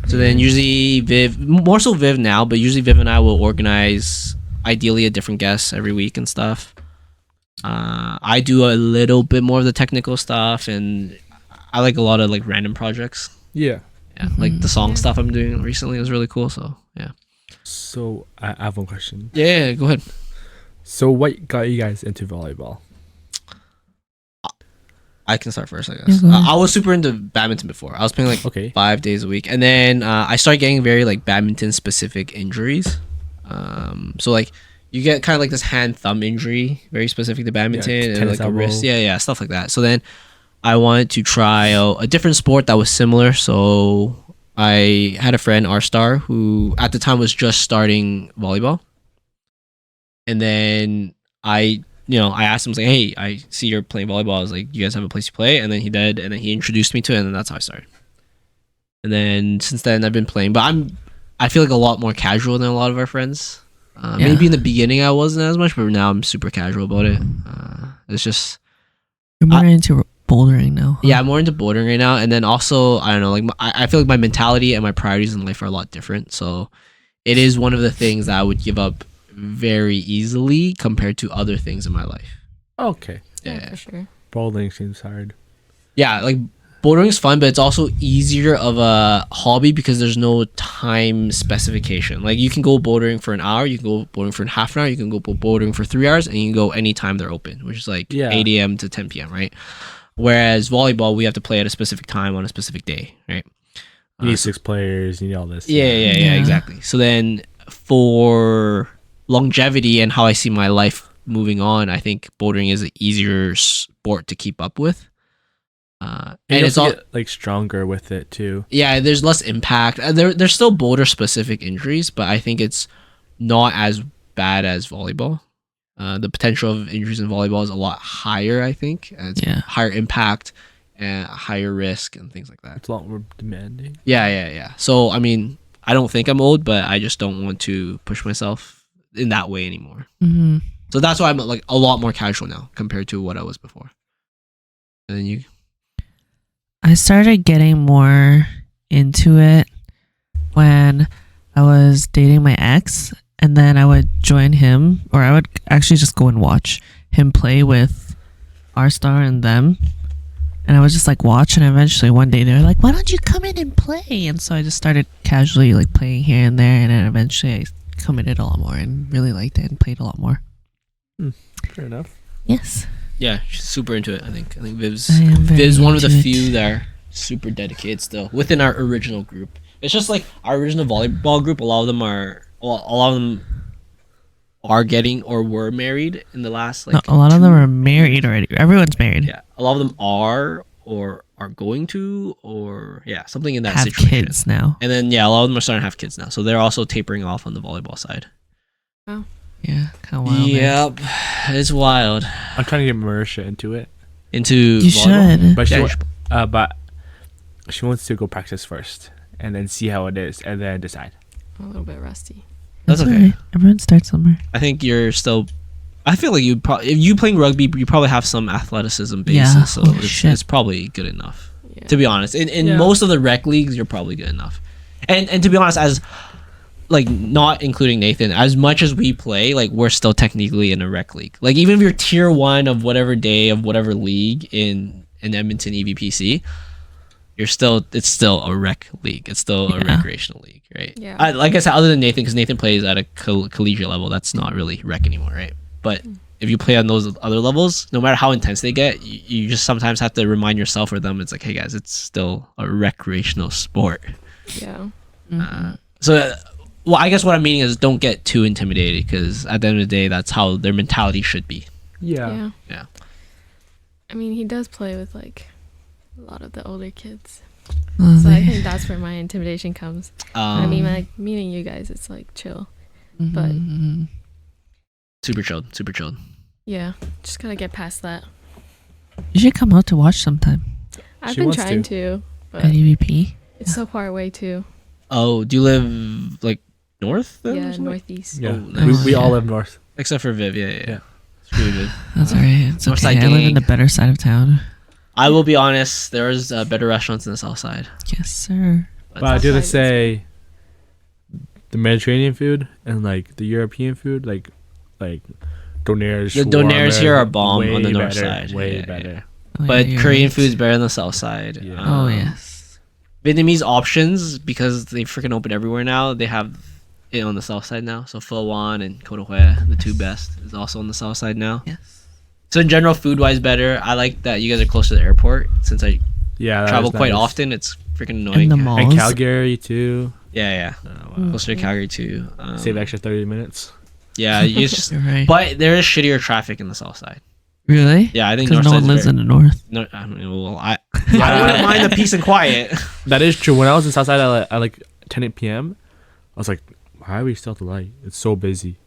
So then usually Viv, more so Viv now, but usually Viv and I will organize ideally a different guest every week and stuff. I do a little bit more of the technical stuff, and I like a lot of like random projects. Yeah. Yeah, like the song stuff I'm doing recently is really cool. So yeah. So I have one question. Yeah, go ahead. So what got you guys into volleyball? I can start first, I guess. Yeah, go ahead. I was super into badminton before. I was playing like Okay. 5 days a week, and then I started getting very like badminton specific injuries. So like you get kind of like this hand thumb injury, very specific to badminton, and tennis like a wrist, elbow. yeah, stuff like that. So then I wanted to try a different sport that was similar. So I had a friend, Rstar, who at the time was just starting volleyball, and then I asked him, I was like, hey, I see you're playing volleyball. I was like, you guys have a place to play? And then he did, and then he introduced me to it, and then that's how I started. And then since then I've been playing, but I feel like a lot more casual than a lot of our friends. Maybe in the beginning I wasn't as much, but now I'm super casual about it. It's just You're more into bouldering now. Huh? yeah, I'm more into bouldering right now, and then also I don't know, like I feel like my mentality and my priorities in life are a lot different. So it is one of the things that I would give up very easily compared to other things in my life. Okay. Yeah. For sure. Bowling seems hard. Yeah, like bouldering is fun, but it's also easier of a hobby because there's no time specification. Like you can go bouldering for an hour, you can go bouldering for half an hour, you can go bouldering for 3 hours, and you can go anytime they're open, which is like 8 a.m. to 10 p.m. right? Whereas volleyball, we have to play at a specific time on a specific day, right? You need 6 players, you need all this. Yeah, exactly. So then for longevity and how I see my life moving on, I think bouldering is an easier sport to keep up with. And it's all get, like stronger with it too. Yeah, there's less impact. There's still boulder specific injuries, but I think it's not as bad as volleyball. The potential of injuries in volleyball is a lot higher, I think. It's higher impact and higher risk and things like that. It's a lot more demanding. Yeah. So I mean, I don't think I'm old, but I just don't want to push myself in that way anymore. Mm-hmm. So that's why I'm like a lot more casual now compared to what I was before. And then you. I started getting more into it when I was dating my ex, and then I would join him, or I would actually just go and watch him play with Rstar and them. And I would just like watch, and eventually one day they were like, "Why don't you come in and play?" And so I just started casually like playing here and there, and then eventually I committed a lot more and really liked it and played a lot more. Fair enough. Yes. Yeah, she's super into it. I think Viv's one of the few that are super dedicated still within our original group. It's just like our original volleyball group. A lot of them are getting or were married in the last like. No, a lot of them are married already. Everyone's married. Yeah, a lot of them are or are going to or something in that have situation. Kids now. And then a lot of them are starting to have kids now, so they're also tapering off on the volleyball side. Oh. Yeah, kind of wild. Yep, it's wild. I'm trying to get Marisha into it. You volleyball? should. But she wants to go practice first and then see how it is and then decide. I'm a little bit rusty. That's okay. Right. Everyone starts somewhere. I think you're still. I feel like you probably, if you playing rugby, you probably have some athleticism basis, Yeah. so Shit. it's probably good enough. Yeah. To be honest, in most of the rec leagues, you're probably good enough. And to be honest, as like not including Nathan, as much as we play, like we're still technically in a rec league. Like even if you're tier 1 of whatever day of whatever league in Edmonton EVPC, it's still a rec league. It's still a recreational league, right? Yeah. Like I said, other than Nathan, because Nathan plays at a collegiate level, that's not really rec anymore, right? But if you play on those other levels, no matter how intense they get, you just sometimes have to remind yourself or them, it's like, hey guys, it's still a recreational sport. Yeah. Well, I guess what I'm meaning is don't get too intimidated, because at the end of the day, that's how their mentality should be. Yeah. I mean, he does play with like a lot of the older kids, Oh, so I think that's where my intimidation comes. I mean, like meeting you guys, it's like chill, but super chilled. yeah, just gotta get past that. you should come out to watch sometime I've She been wants trying to. to, but at EVP. it's so far away too. Oh, do you live like north? Then, or Yeah, something? northeast. Yeah. Oh, nice. We all live north. Except for Viv, yeah. Yeah. It's really good. That's alright. It's North okay. Side I live in gang. the better side of town. I will be honest, there's better restaurants in the south side. Yes, sir. But I do have to Southside say, the Mediterranean food and like the European food, like donairs. The donairs shawarma, here are bomb on the way north better, side. Way Yeah, better. Oh, But yeah, you're Korean right. food's better on the south side. Yeah. Oh yes. Vietnamese options, because they freaking open everywhere now, they have it on the south side now. So Pho Wan and Cô Đa Huế, the two best, is also on the south side now. Yes. So in general, food-wise better. I like that you guys are close to the airport, since I Yeah. travel that's quite nice. often. It's freaking annoying. And the malls. And Calgary too. Yeah. Closer to Calgary too. Save extra 30 minutes. Yeah, you just. You're right. But there is shittier traffic in the south side. Really? Yeah, I think Because north no one lives in the north. No, I mean, well, I wouldn't mind the peace and quiet. That is true. When I was in Southside at like 10 p.m., I was like, why are we still at the light? It's so busy.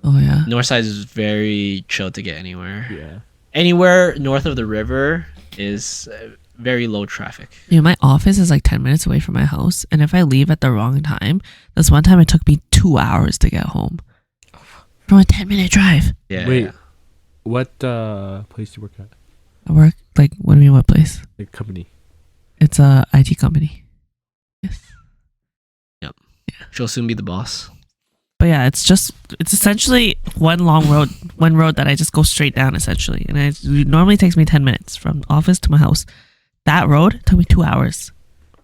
Oh yeah. North side is very chill to get anywhere. Yeah. Anywhere north of the river is very low traffic. Yeah, my office is like 10 minutes away from my house, and if I leave at the wrong time, this one time it took me 2 hours to get home from a 10-minute drive. Yeah. Wait. yeah. What place do you work at? I work like, what do you mean, what place? Like company. It's a IT company. Yes. She'll soon be the boss. But yeah, it's essentially one road that I just go straight down essentially, and it normally takes me 10 minutes from office to my house, that road took me 2 hours,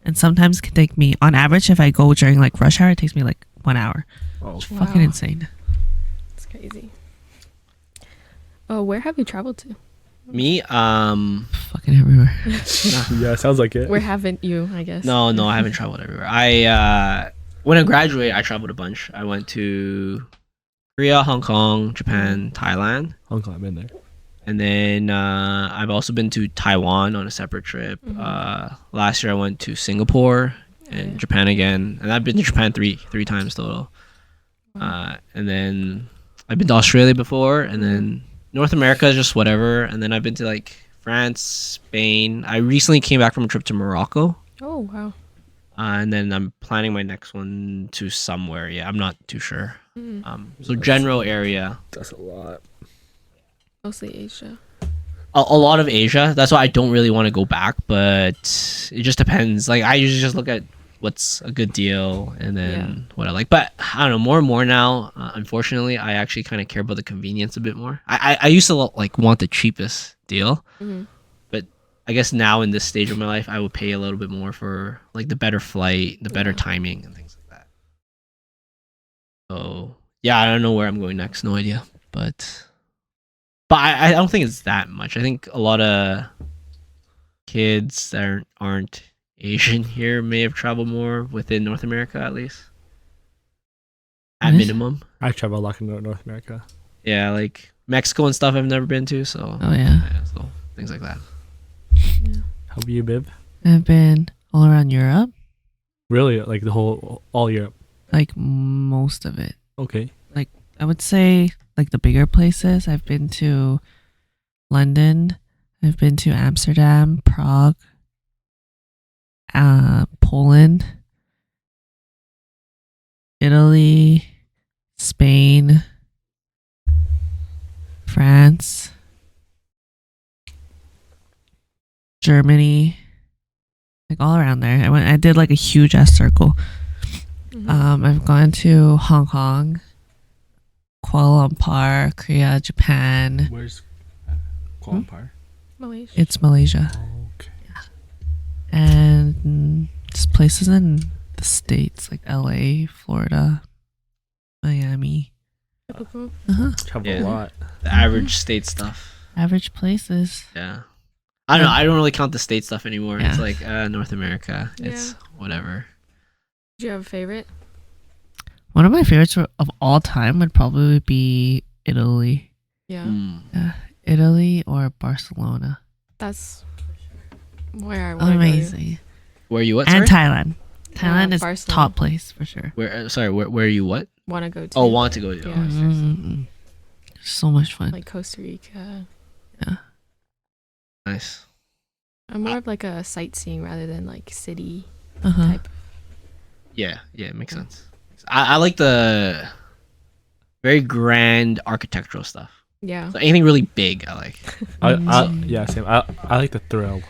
and sometimes it can take me, on average, if I go during like rush hour, it takes me like 1 hour. Oh, It's fucking insane. It's crazy. Oh, where have you traveled to? Me, Fucking everywhere. yeah, sounds like it. Where haven't you? I guess. no, I haven't traveled everywhere. I when I graduated, I traveled a bunch. I went to Korea, Hong Kong, Japan, Thailand, Hong Kong, I've been there. and then I've also been to Taiwan on a separate trip. Last year I went to Singapore and Japan again, and I've been to Japan three times total. And then I've been to Australia before, and then North America is just whatever. And then I've been to like France, Spain. I recently came back from a trip to Morocco. Oh wow. And then I'm planning my next one to somewhere. Yeah, I'm not too sure. So general area. That's a lot. Mostly Asia. A lot of Asia. That's why I don't really want to go back, but it just depends. Like I usually just look at what's a good deal and then what I like. But I don't know, more and more now, unfortunately, I actually kind of care about the convenience a bit more. I used to like want the cheapest deal. But I guess now in this stage of my life, I would pay a little bit more for like the better flight, the better timing and things like that. So yeah, I don't know where I'm going next. No idea. But I don't think it's that much. I think a lot of kids that aren't Asian here may have traveled more within North America, at least. At Nice. minimum. I travel a lot in North America. Yeah, like Mexico and stuff I've never been to, so, Oh yeah. so things like that. How about you, Bib? I've been all around Europe, Really? Like the whole, all Europe? like most of it. Okay. I would say like the bigger places. I've been to London. I've been to Amsterdam, Prague, Poland, Italy, Spain, France, Germany, like all around there. I did like a huge ass circle. I've gone to Hong Kong, Kuala Lumpur, Korea, Japan. Where's Kuala Lumpur? Malaysia. It's Malaysia. Okay. And just places in the States like LA, Florida, Miami. Typical. Travel Yeah. a lot. The average state stuff. Average places. Yeah. I don't know. I don't really count the state stuff anymore. Yeah. It's like North America. It's whatever. Do you have a favorite? One of my favorites of all time would probably be Italy. Yeah. Italy or Barcelona. That's where I want to go. Amazing. Where are you what? And Sorry? Thailand. Thailand is Barcelona. top place for sure. Where? Sorry. Where are you? What? Want to go to. Oh, want to go to. Yeah. Oh, Mm. So much fun. Like Costa Rica. nice. I'm more of like a sightseeing rather than like city Uh-huh. type. Yeah. Yeah. It makes sense. I like the very grand architectural stuff. Yeah. So anything really big, I like. Yeah, same. I like the thrill.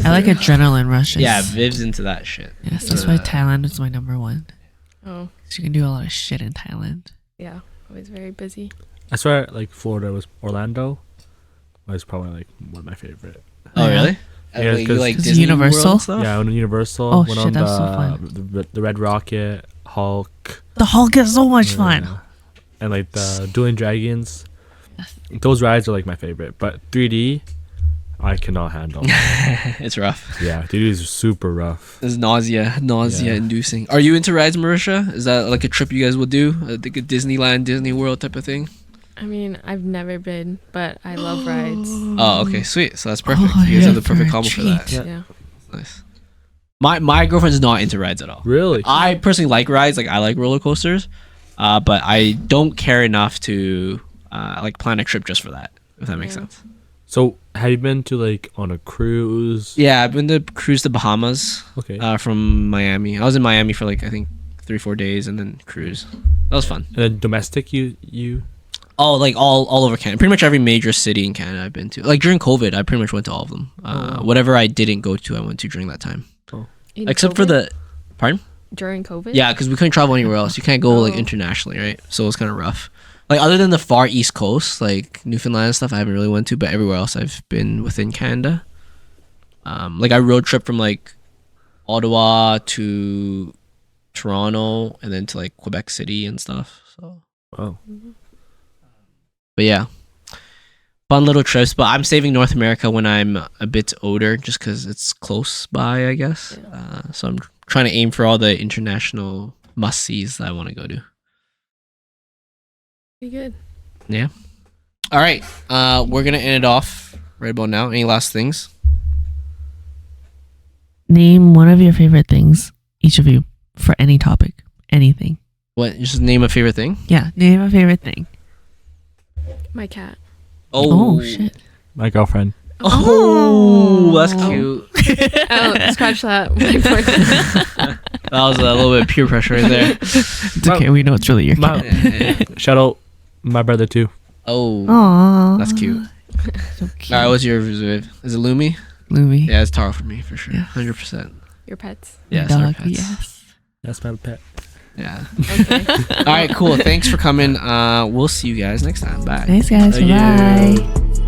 I like adrenaline rushes. Yeah, Viv's into that shit. Yes, that's why Thailand is my number one. Oh, So you can do a lot of shit in Thailand. yeah. Always very busy. I swear, like Florida was Orlando was probably like one of my favorite. Oh, Yeah. really? Yeah, Like, you 'cause- like 'Cause Disney Universal? World stuff? Yeah, I went to Universal. Oh, went shit, on that was so fun. the Red Rocket, Hulk. The Hulk is so much fun. Yeah. And like the Dueling Dragons. Those rides are like my favorite. But 3D, I cannot handle. It's rough. Yeah, 3D is super rough. It's nausea Yeah. inducing. Are you into rides, Marisha? Is that like a trip you guys would do? Like a Disneyland, Disney World type of thing? I mean, I've never been, but I love rides. Oh, okay, sweet. So that's perfect. Oh, you guys yeah, have the perfect for a combo for that. treat. Yeah. Yeah. Nice. My girlfriend's not into rides at all. Really? I personally like rides. Like I like roller coasters, but I don't care enough to like plan a trip just for that. If that makes Yeah. sense. So have you been to like on a cruise? Yeah, I've been to cruise to Bahamas Okay. from Miami. I was in Miami for like I think 3-4 days and then cruise. That was fun. And then domestic, you Oh, like all over Canada. Pretty much every major city in Canada I've been to. Like during COVID, I pretty much went to all of them. Whatever I didn't go to, I went to during that time. In Except for COVID? pardon? During COVID? Yeah, because we couldn't travel anywhere else. You can't go like Oh. internationally, right? So it was kind of rough. Like other than the far east coast, like Newfoundland and stuff, I haven't really went to. But everywhere else, I've been within Canada. Like I road trip from like Ottawa to Toronto and then to like Quebec City and stuff. So, Oh. but yeah, fun little trips. But I'm saving North America when I'm a bit older, just because it's close by, I guess. So I'm trying to aim for all the international must sees that I want to go to. Pretty good. Yeah. All right. We're gonna end it off right about now. Any last things? Name one of your favorite things, each of you, for any topic, anything. What? Just name a favorite thing. Yeah, name a favorite thing. My cat. Oh shit. My girlfriend. Oh, that's cute. Oh, scratch that. That was a little bit of peer pressure right there. It's okay. We know it's really your cat. Shout out my brother too. Oh, Aww. that's cute. So cute. All right, what's yours, Viv? Is it Lumi? Lumi. Yeah, it's Taro for me for sure. Yeah. 100%. Your pets. Yeah, it's our Dog. pets. Yes. That's my pet. Yeah. Okay. All right, cool. Thanks for coming. We'll see you guys next time. Bye. Thanks, guys. Thank you. Bye.